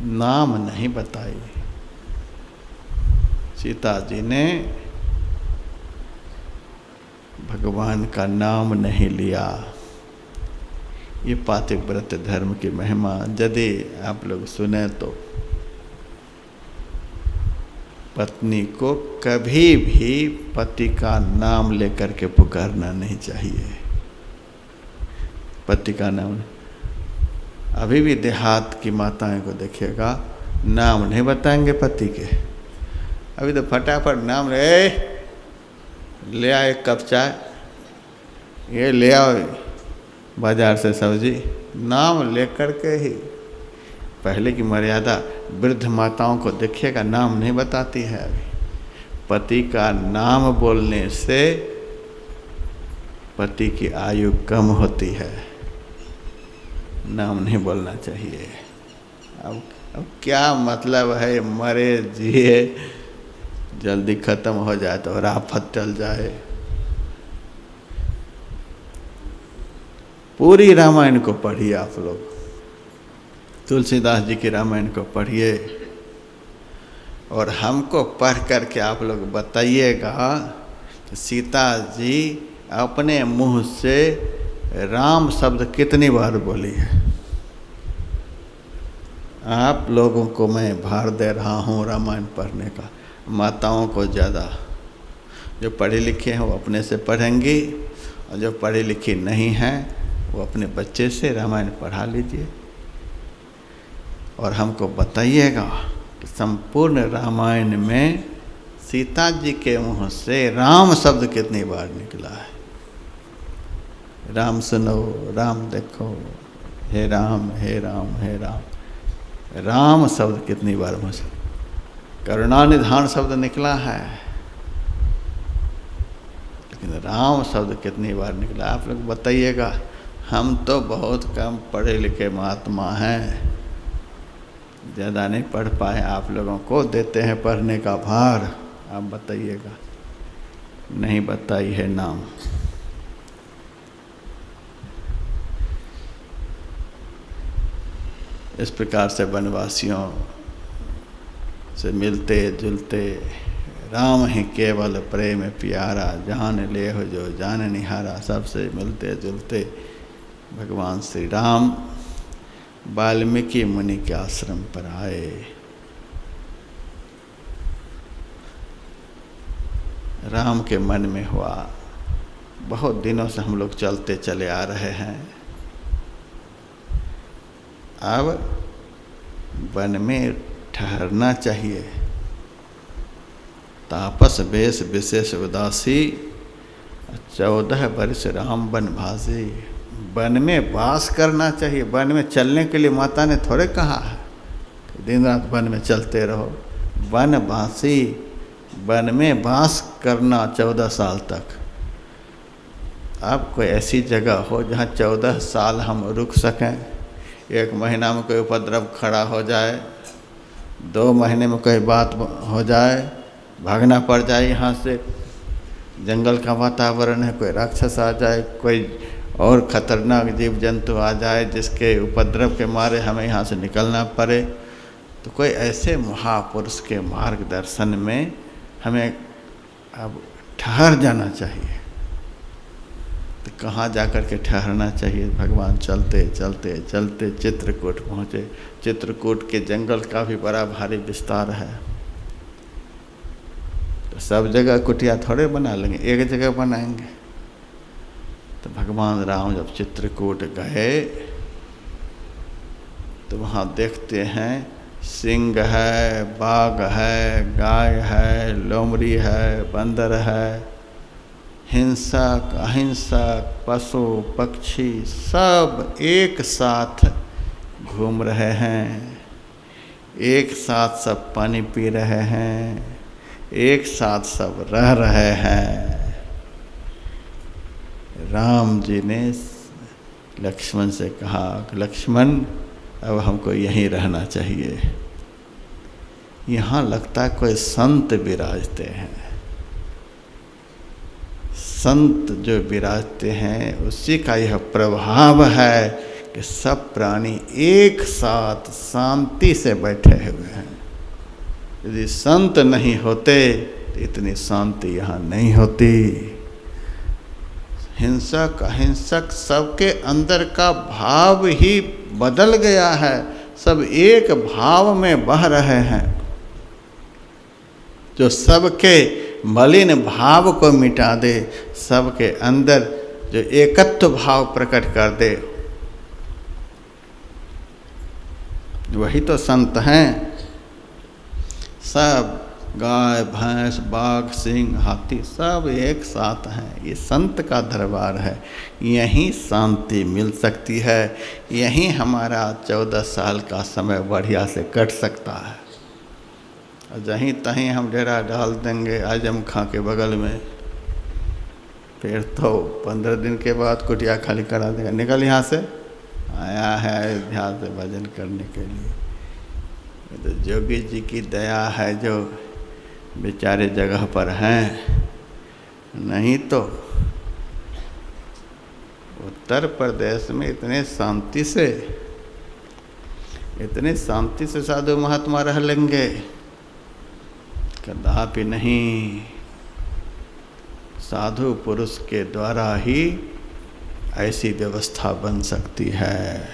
Speaker 1: नाम नहीं बताई। सीता जी ने भगवान का नाम नहीं लिया। ये पातिव्रत धर्म की महिमा यदि आप लोग सुने तो पत्नी को कभी भी पति का नाम लेकर के पुकारना नहीं चाहिए। पति का नाम, अभी भी देहात की माताएं को देखिएगा, नाम नहीं बताएंगे पति के। अभी तो फटाफट नाम ले आओ एक कप चाय, ये ले आओ बाजार से सब्जी, नाम लेकर के ही। पहले की मर्यादा वृद्ध माताओं को देखिएगा, नाम नहीं बताती है। अभी पति का नाम बोलने से पति की आयु कम होती है, नाम नहीं बोलना चाहिए। अब क्या मतलब है, मरे जिए जल्दी खत्म हो जाए तो और आफत चल जाए। पूरी रामायण को पढ़िए आप लोग, तुलसीदास जी की रामायण को पढ़िए और हमको पढ़ करके आप लोग बताइएगा कि सीता जी अपने मुंह से राम शब्द कितनी बार बोली है। आप लोगों को मैं भार दे रहा हूँ रामायण पढ़ने का, माताओं को ज़्यादा। जो पढ़े लिखे हैं वो अपने से पढ़ेंगी और जो पढ़े लिखे नहीं हैं वो अपने बच्चे से रामायण पढ़ा लीजिए और हमको बताइएगा कि संपूर्ण रामायण में सीता जी के मुँह से राम शब्द कितनी बार निकला है। राम सुनो, राम देखो, हे राम हे राम हे राम, राम शब्द कितनी बार मुझसे, करुणा निधान शब्द निकला है, लेकिन राम शब्द कितनी बार निकला आप लोग बताइएगा। हम तो बहुत कम पढ़े लिखे महात्मा हैं, ज़्यादा नहीं पढ़ पाए, आप लोगों को देते हैं पढ़ने का भार। आप बताइएगा, नहीं बताई है नाम। इस प्रकार से वनवासियों से मिलते जुलते, राम ही केवल प्रेम प्यारा, जान ले हो जो जान निहारा, सबसे मिलते जुलते भगवान श्री राम वाल्मीकि मुनि के आश्रम पर आए। राम के मन में हुआ, बहुत दिनों से हम लोग चलते चले आ रहे हैं, अब वन में ठहरना चाहिए। तापस वेश विशेष उदासी, 14 वर्ष राम वनवासी। वन में वास करना चाहिए। वन में चलने के लिए माता ने थोड़े कहा है दिन रात वन में चलते रहो। वनवासी, वन में वास करना 14 साल तक। अब कोई ऐसी जगह हो जहाँ 14 साल हम रुक सकें। 1 महीना में कोई उपद्रव खड़ा हो जाए, 2 महीने में कोई बात हो जाए, भागना पड़ जाए यहाँ से, जंगल का वातावरण है, कोई राक्षस आ जाए, कोई और खतरनाक जीव जंतु आ जाए जिसके उपद्रव के मारे हमें यहाँ से निकलना पड़े, तो कोई ऐसे महापुरुष के मार्गदर्शन में हमें अब ठहर जाना चाहिए। तो कहाँ जाकर के ठहरना चाहिए? भगवान चलते चलते चलते चित्रकूट पहुँचे। चित्रकूट के जंगल का भी बड़ा भारी विस्तार है, तो सब जगह कुटिया थोड़े बना लेंगे, एक जगह बनाएंगे। तो भगवान राम जब चित्रकूट गए तो वहाँ देखते हैं सिंह है, बाघ है, गाय है, लोमड़ी है, बंदर है, हिंसक अहिंसक पशु पक्षी सब एक साथ घूम रहे हैं, एक साथ सब पानी पी रहे हैं, एक साथ सब रह रहे हैं। राम जी ने लक्ष्मण से कहा, लक्ष्मण अब हमको यहीं रहना चाहिए। यहाँ लगता कोई संत विराजते हैं। संत जो विराजते हैं उसी का यह प्रभाव है कि सब प्राणी एक साथ शांति से बैठे हुए हैं। यदि संत नहीं होते तो इतनी शांति यहाँ नहीं होती। हिंसक अहिंसक सबके अंदर का भाव ही बदल गया है, सब एक भाव में बह रहे हैं, जो सबके मलिन भाव को मिटा दे, सबके अंदर जो एकत्व भाव प्रकट कर दे, वही तो संत हैं। सब गाय भैंस बाघ सिंह हाथी सब एक साथ हैं। ये संत का दरबार है, यहीं शांति मिल सकती है, यहीं हमारा 14 साल का समय बढ़िया से कट सकता है। और जहीं तहीं हम डेरा डाल देंगे आजम खां के बगल में, फिर तो 15 दिन के बाद कुटिया खाली करा देगा, निकल यहाँ से, आया है अयोध्या से भजन करने के लिए। तो जोगी जी की दया है जो बेचारे जगह पर हैं, नहीं तो उत्तर प्रदेश में इतने शांति से साधु महात्मा रह लेंगे, कदापि नहीं। साधु पुरुष के द्वारा ही ऐसी व्यवस्था बन सकती है।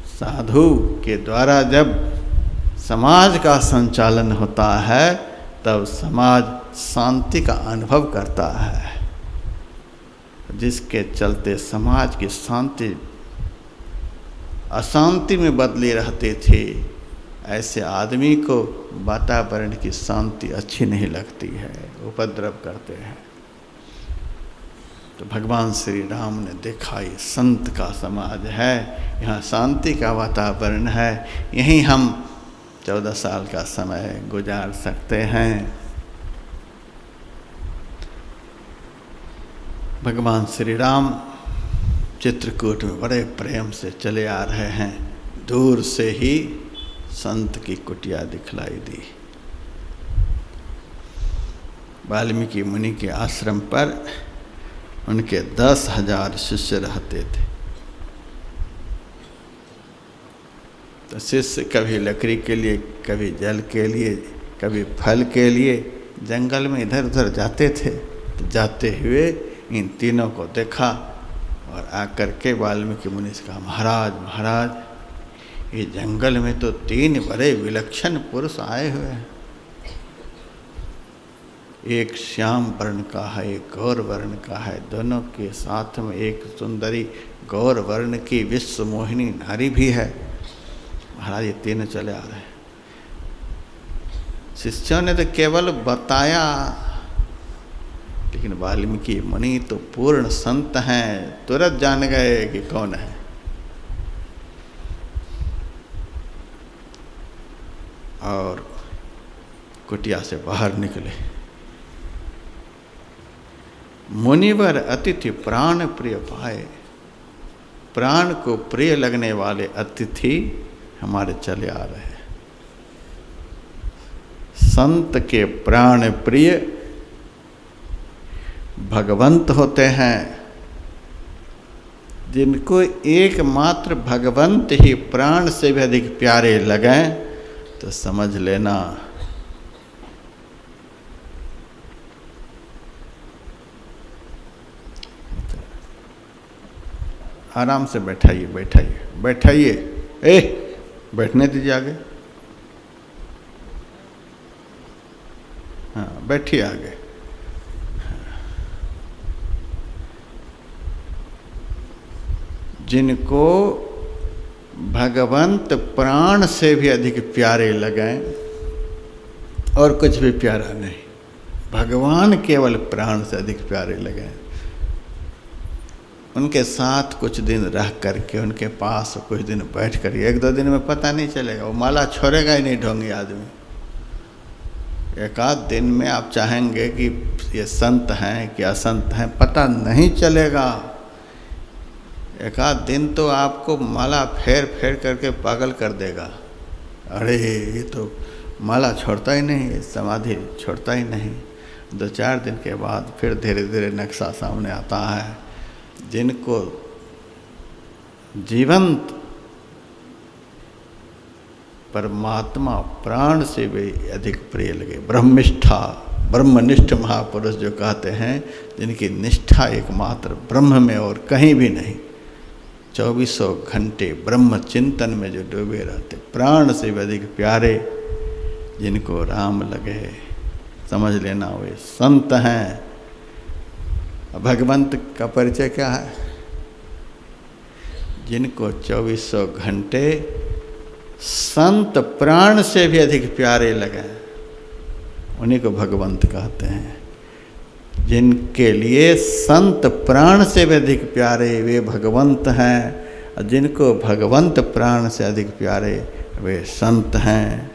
Speaker 1: साधु के द्वारा जब समाज का संचालन होता है तब समाज शांति का अनुभव करता है, जिसके चलते समाज की शांति अशांति में बदली रहती थी। ऐसे आदमी को वातावरण की शांति अच्छी नहीं लगती है, उपद्रव करते हैं। तो भगवान श्री राम ने देखा ये संत का समाज है, यहाँ शांति का वातावरण है, यहीं हम 14 साल का समय गुजार सकते हैं। भगवान श्री राम चित्रकूट में बड़े प्रेम से चले आ रहे हैं। दूर से ही संत की कुटिया दिखलाई दी। वाल्मीकि मुनि के आश्रम पर उनके 10,000 शिष्य रहते थे। तो शिष्य कभी लकड़ी के लिए, कभी जल के लिए, कभी फल के लिए जंगल में इधर उधर जाते थे। तो जाते हुए इन तीनों को देखा और आकर के वाल्मीकि मुनि से कहा, महाराज महाराज, ये जंगल में तो 3 बड़े विलक्षण पुरुष आए हुए हैं। एक श्याम वर्ण का है, एक गौर वर्ण का है, दोनों के साथ में एक सुंदरी गौर वर्ण की विश्व मोहिनी नारी भी है। महाराज ये 3 चले आ रहे हैं। शिष्यों ने तो केवल बताया, लेकिन वाल्मीकि मुनि तो पूर्ण संत हैं, तुरंत जान गए कि कौन है। और कुटिया से बाहर निकले। मुनिवर अतिथि प्राण प्रिय पाए। प्राण को प्रिय लगने वाले अतिथि हमारे चले आ रहे हैं। संत के प्राण प्रिय भगवंत होते हैं। जिनको एकमात्र भगवंत ही प्राण से भी अधिक प्यारे लगें तो समझ लेना आराम से बैठाइए बैठाइए बैठाइए। बैठने दीजिए आगे। हाँ बैठिए आगे। जिनको भगवंत प्राण से भी अधिक प्यारे लगें, और कुछ भी प्यारा नहीं, भगवान केवल प्राण से अधिक प्यारे लगें, उनके साथ कुछ दिन रह करके, उनके पास कुछ दिन बैठ कर, 1-2 दिन में पता नहीं चलेगा, वो माला छोड़ेगा ही नहीं ढोंगी आदमी। 1-आध दिन में आप चाहेंगे कि ये संत हैं कि असंत हैं, पता नहीं चलेगा। 1-आध दिन तो आपको माला फेर फेर करके पागल कर देगा। अरे ये तो माला छोड़ता ही नहीं, समाधि छोड़ता ही नहीं। 2-4 दिन के बाद फिर धीरे धीरे नक्शा सामने आता है। जिनको जीवंत परमात्मा प्राण से भी अधिक प्रिय लगे, ब्रह्मनिष्ठा, ब्रह्मनिष्ठ महापुरुष जो कहते हैं, जिनकी निष्ठा एकमात्र ब्रह्म में और कहीं भी नहीं, 2400 घंटे ब्रह्म चिंतन में जो डूबे रहते, प्राण से भी अधिक प्यारे, जिनको राम लगे, समझ लेना वे संत हैं। भगवंत का परिचय क्या है? जिनको 2400 घंटे संत प्राण से भी अधिक प्यारे लगे, उन्हीं को भगवंत कहते हैं। जिनके लिए संत प्राण से भी अधिक प्यारे वे भगवंत हैं, और जिनको भगवंत प्राण से अधिक प्यारे वे संत हैं।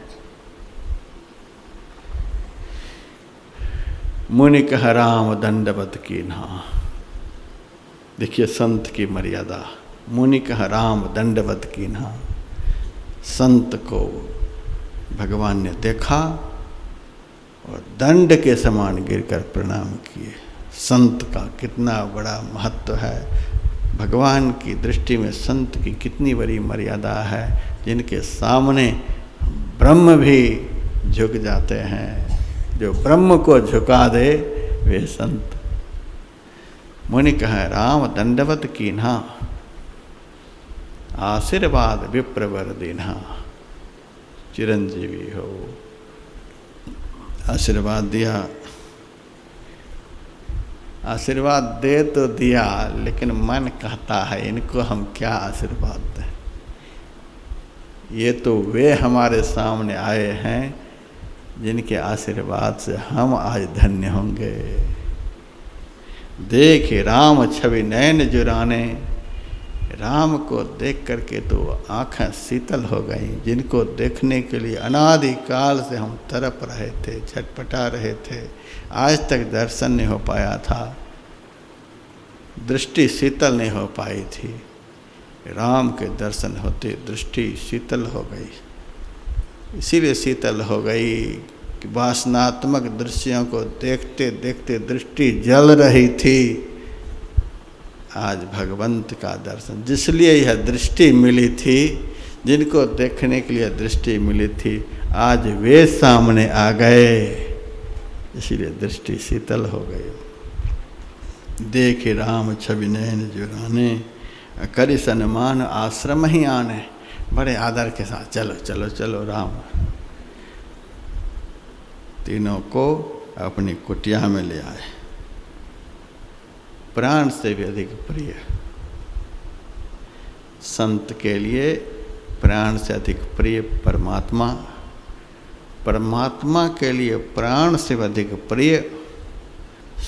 Speaker 1: मुनि कह राम दंडवत कीन्हा। देखिए संत की मर्यादा। मुनि कह राम दंडवत कीन्हा। संत को भगवान ने देखा और दंड के समान गिरकर प्रणाम किए। संत का कितना बड़ा महत्व है, भगवान की दृष्टि में संत की कितनी बड़ी मर्यादा है। जिनके सामने ब्रह्म भी झुक जाते हैं, जो ब्रह्म को झुका दे वे संत। मुनि कहे राम दंडवत कीन्हा, आशीर्वाद विप्रवर दीन्हा। चिरंजीवी हो। आशीर्वाद दिया, आशीर्वाद दे तो दिया, लेकिन मन कहता है इनको हम क्या आशीर्वाद दें। ये तो वे हमारे सामने आए हैं जिनके आशीर्वाद से हम आज धन्य होंगे। देख राम छवि नयन जुराने, राम को देख करके तो आँखें शीतल हो गई, जिनको देखने के लिए अनादि काल से हम तड़प रहे थे, छटपटा रहे थे, आज तक दर्शन नहीं हो पाया था, दृष्टि शीतल नहीं हो पाई थी। राम के दर्शन होते दृष्टि शीतल हो गई। इसीलिए शीतल हो गई कि वासनात्मक दृश्यों को देखते देखते दृष्टि जल रही थी। आज भगवंत का दर्शन, जिसलिए यह दृष्टि मिली थी, जिनको देखने के लिए दृष्टि मिली थी, आज वे सामने आ गए, इसीलिए दृष्टि शीतल हो गई। देख राम छवि नयन जुराने, करि सन्मान आश्रम ही आने। बड़े आदर के साथ चलो चलो चलो राम, तीनों को अपनी कुटिया में ले आए। प्राण से भी अधिक प्रिय, संत के लिए प्राण से अधिक प्रिय परमात्मा, परमात्मा के लिए प्राण से अधिक प्रिय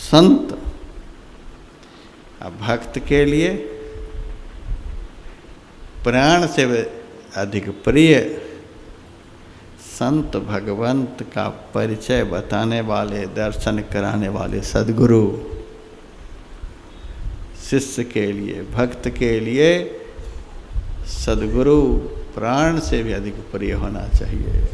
Speaker 1: संत, भक्त के लिए प्राण से अधिक प्रिय संत, भगवंत का परिचय बताने वाले, दर्शन कराने वाले सद्गुरु। शिष्य के लिए, भक्त के लिए सद्गुरु प्राण से भी अधिक प्रिय होना चाहिए।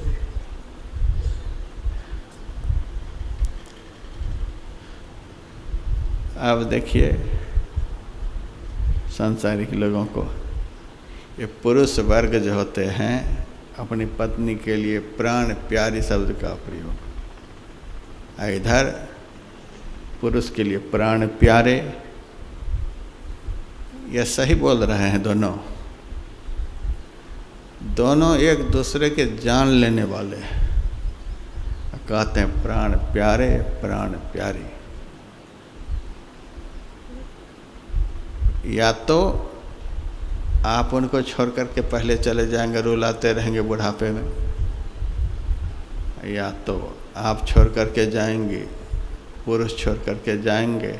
Speaker 1: अब देखिए सांसारिक लोगों को, ये पुरुष वर्ग जो होते हैं अपनी पत्नी के लिए प्राण प्यारी शब्द का प्रयोग, इधर पुरुष के लिए प्राण प्यारे, यह सही बोल रहे हैं। दोनों एक दूसरे के जान लेने वाले, कहते हैं प्राण प्यारे प्राण प्यारी। या तो आप उनको छोड़ करके पहले चले जाएंगे, रुलाते रहेंगे बुढ़ापे में, या तो आप छोड़ करके जाएंगे, पुरुष छोड़ करके जाएंगे।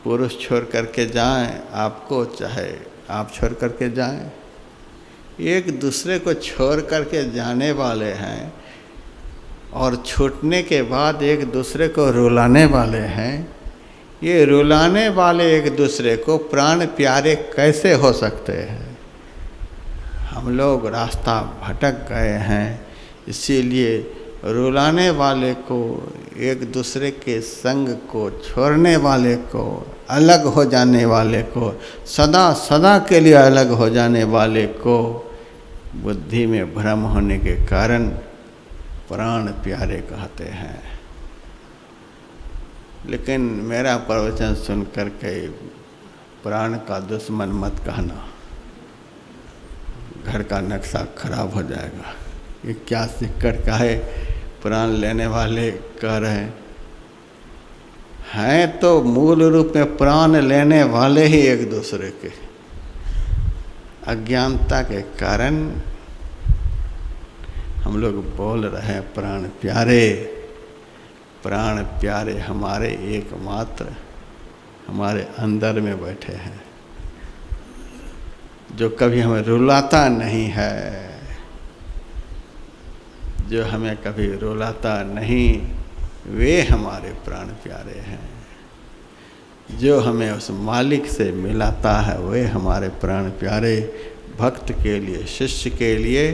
Speaker 1: पुरुष छोड़ करके जाएं आपको, चाहे आप छोड़ करके जाएं, एक दूसरे को छोड़ करके जाने वाले हैं और छूटने के बाद एक दूसरे को रुलाने वाले हैं। ये रुलाने वाले एक दूसरे को प्राण प्यारे कैसे हो सकते हैं? हम लोग रास्ता भटक गए हैं, इसीलिए रुलाने वाले को, एक दूसरे के संग को छोड़ने वाले को, अलग हो जाने वाले को, सदा सदा के लिए अलग हो जाने वाले को बुद्धि में भ्रम होने के कारण प्राण प्यारे कहते हैं। लेकिन मेरा प्रवचन सुन करके प्राण का दुश्मन मत कहना, घर का नक्शा खराब हो जाएगा। ये क्या सिक्कट का है, प्राण लेने वाले कह रहे हैं तो मूल रूप में प्राण लेने वाले ही एक दूसरे के अज्ञानता के कारण हम लोग बोल रहे हैं प्राण प्यारे। प्राण प्यारे हमारे एकमात्र हमारे अंदर में बैठे हैं, जो कभी हमें रुलाता नहीं है, जो हमें कभी रुलाता नहीं, वे हमारे प्राण प्यारे हैं। जो हमें उस मालिक से मिलाता है वे हमारे प्राण प्यारे। भक्त के लिए, शिष्य के लिए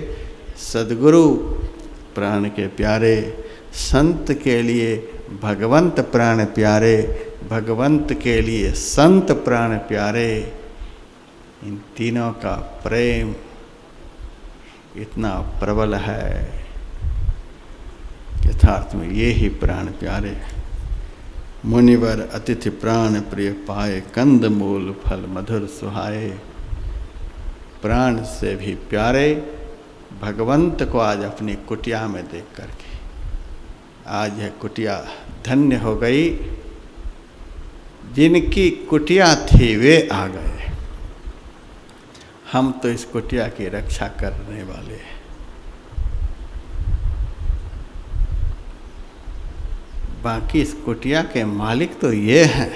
Speaker 1: सद्गुरु प्राण के प्यारे, संत के लिए भगवंत प्राण प्यारे, भगवंत के लिए संत प्राण प्यारे। इन तीनों का प्रेम इतना प्रबल है, यथार्थ में ये ही प्राण प्यारे। मुनिवर अतिथि प्राण प्रिय पाए, कंद मूल फल मधुर सुहाए। प्राण से भी प्यारे भगवंत को आज अपनी कुटिया में देख करके, आज यह कुटिया धन्य हो गई। जिनकी कुटिया थी वे आ गए, हम तो इस कुटिया की रक्षा करने वाले हैं। बाकी इस कुटिया के मालिक तो ये हैं,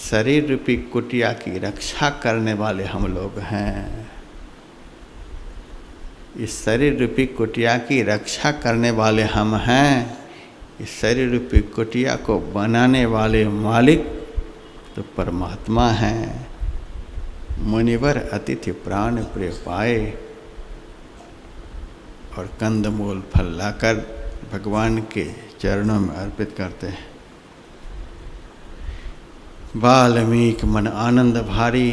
Speaker 1: शरीर रूपी कुटिया की रक्षा करने वाले हम लोग हैं। इस शरीर रूपी कुटिया की रक्षा करने वाले हम हैं। इस शरीर रूपी कुटिया को बनाने वाले मालिक तो परमात्मा हैं। मुनिवर अतिथि प्राण प्रिय पाए, और कंदमूल फल लाकर भगवान के चरणों में अर्पित करते हैं। वाल्मीकि मन आनंद भारी।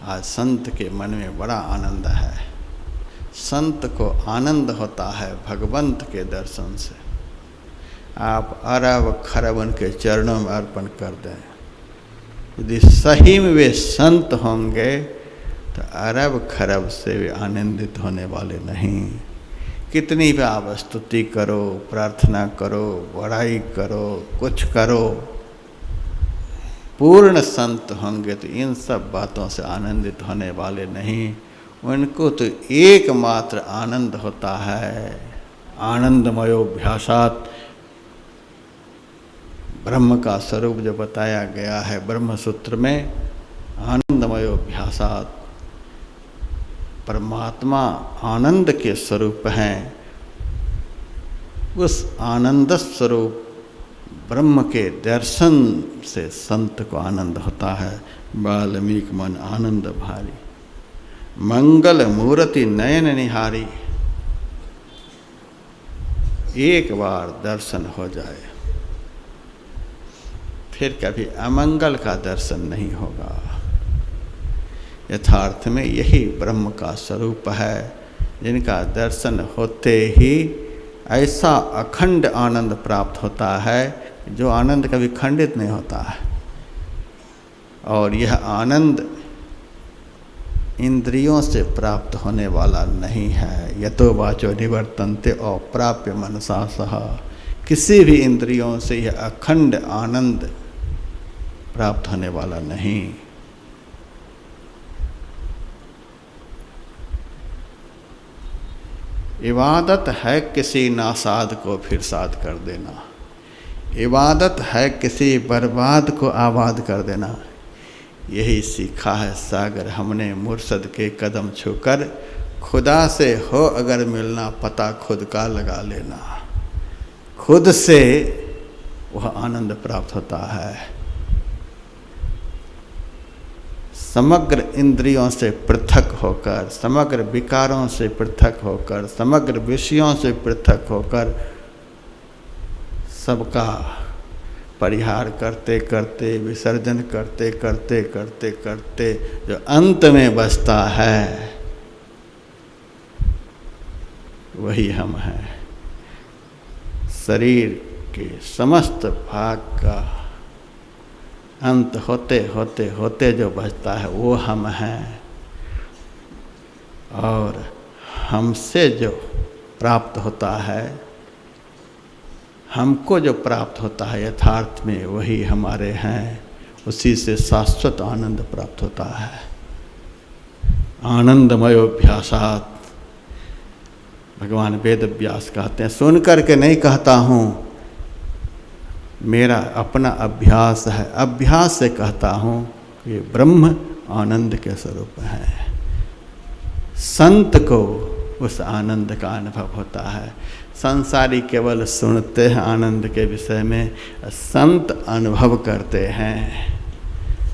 Speaker 1: आज संत के मन में बड़ा आनंद है। संत को आनंद होता है भगवंत के दर्शन से। आप अरब खरब उनके चरणों में अर्पण कर दें। यदि सही में वे संत होंगे तो अरब खरब से वे आनंदित होने वाले नहीं। कितनी भी आप स्तुति करो, प्रार्थना करो, बड़ाई करो, कुछ करो, पूर्ण संत होंगे तो इन सब बातों से आनंदित होने वाले नहीं। उनको तो एकमात्र आनंद होता है। आनंदमयोभ्यासात्, ब्रह्म का स्वरूप जो बताया गया है ब्रह्म सूत्र में, आनंदमयोभ्यासात्, परमात्मा आनंद के स्वरूप हैं। उस आनंद स्वरूप ब्रह्म के दर्शन से संत को आनंद होता है। वाल्मीकि मन आनंद भारी, मंगल मूर्ति नयन निहारी। एक बार दर्शन हो जाए फिर कभी अमंगल का दर्शन नहीं होगा। यथार्थ में यही ब्रह्म का स्वरूप है, जिनका दर्शन होते ही ऐसा अखंड आनंद प्राप्त होता है जो आनंद कभी खंडित नहीं होता है। और यह आनंद इंद्रियों से प्राप्त होने वाला नहीं है। यतो वाचो निवर्तन्ते अप्राप्य मनसा सह। किसी भी इंद्रियों से यह अखंड आनंद प्राप्त होने वाला नहीं। इबादत है किसी नासाद को फिर साद कर देना। इबादत है किसी बर्बाद को आबाद कर देना। यही सीखा है सागर हमने मुर्शद के कदम छूकर। खुदा से हो अगर मिलना पता खुद का लगा लेना। खुद से वह आनंद प्राप्त होता है। समग्र इंद्रियों से पृथक होकर, समग्र विकारों से पृथक होकर, समग्र विषयों से पृथक होकर, सबका परिहार करते करते, विसर्जन करते करते करते करते जो अंत में बचता है वही हम हैं। शरीर के समस्त भाग का अंत होते होते होते जो बचता है वो हम हैं। और हमसे जो प्राप्त होता है, हमको जो प्राप्त होता है यथार्थ में वही हमारे हैं। उसी से शाश्वत आनंद प्राप्त होता है। आनंदमयोभ्यासात्, भगवान वेद व्यास कहते हैं, सुन करके नहीं कहता हूँ, मेरा अपना अभ्यास है, अभ्यास से कहता हूँ ये ब्रह्म आनंद के स्वरूप है। संत को उस आनंद का अनुभव होता है। संसारी केवल सुनते हैं आनंद के विषय में, संत अनुभव करते हैं।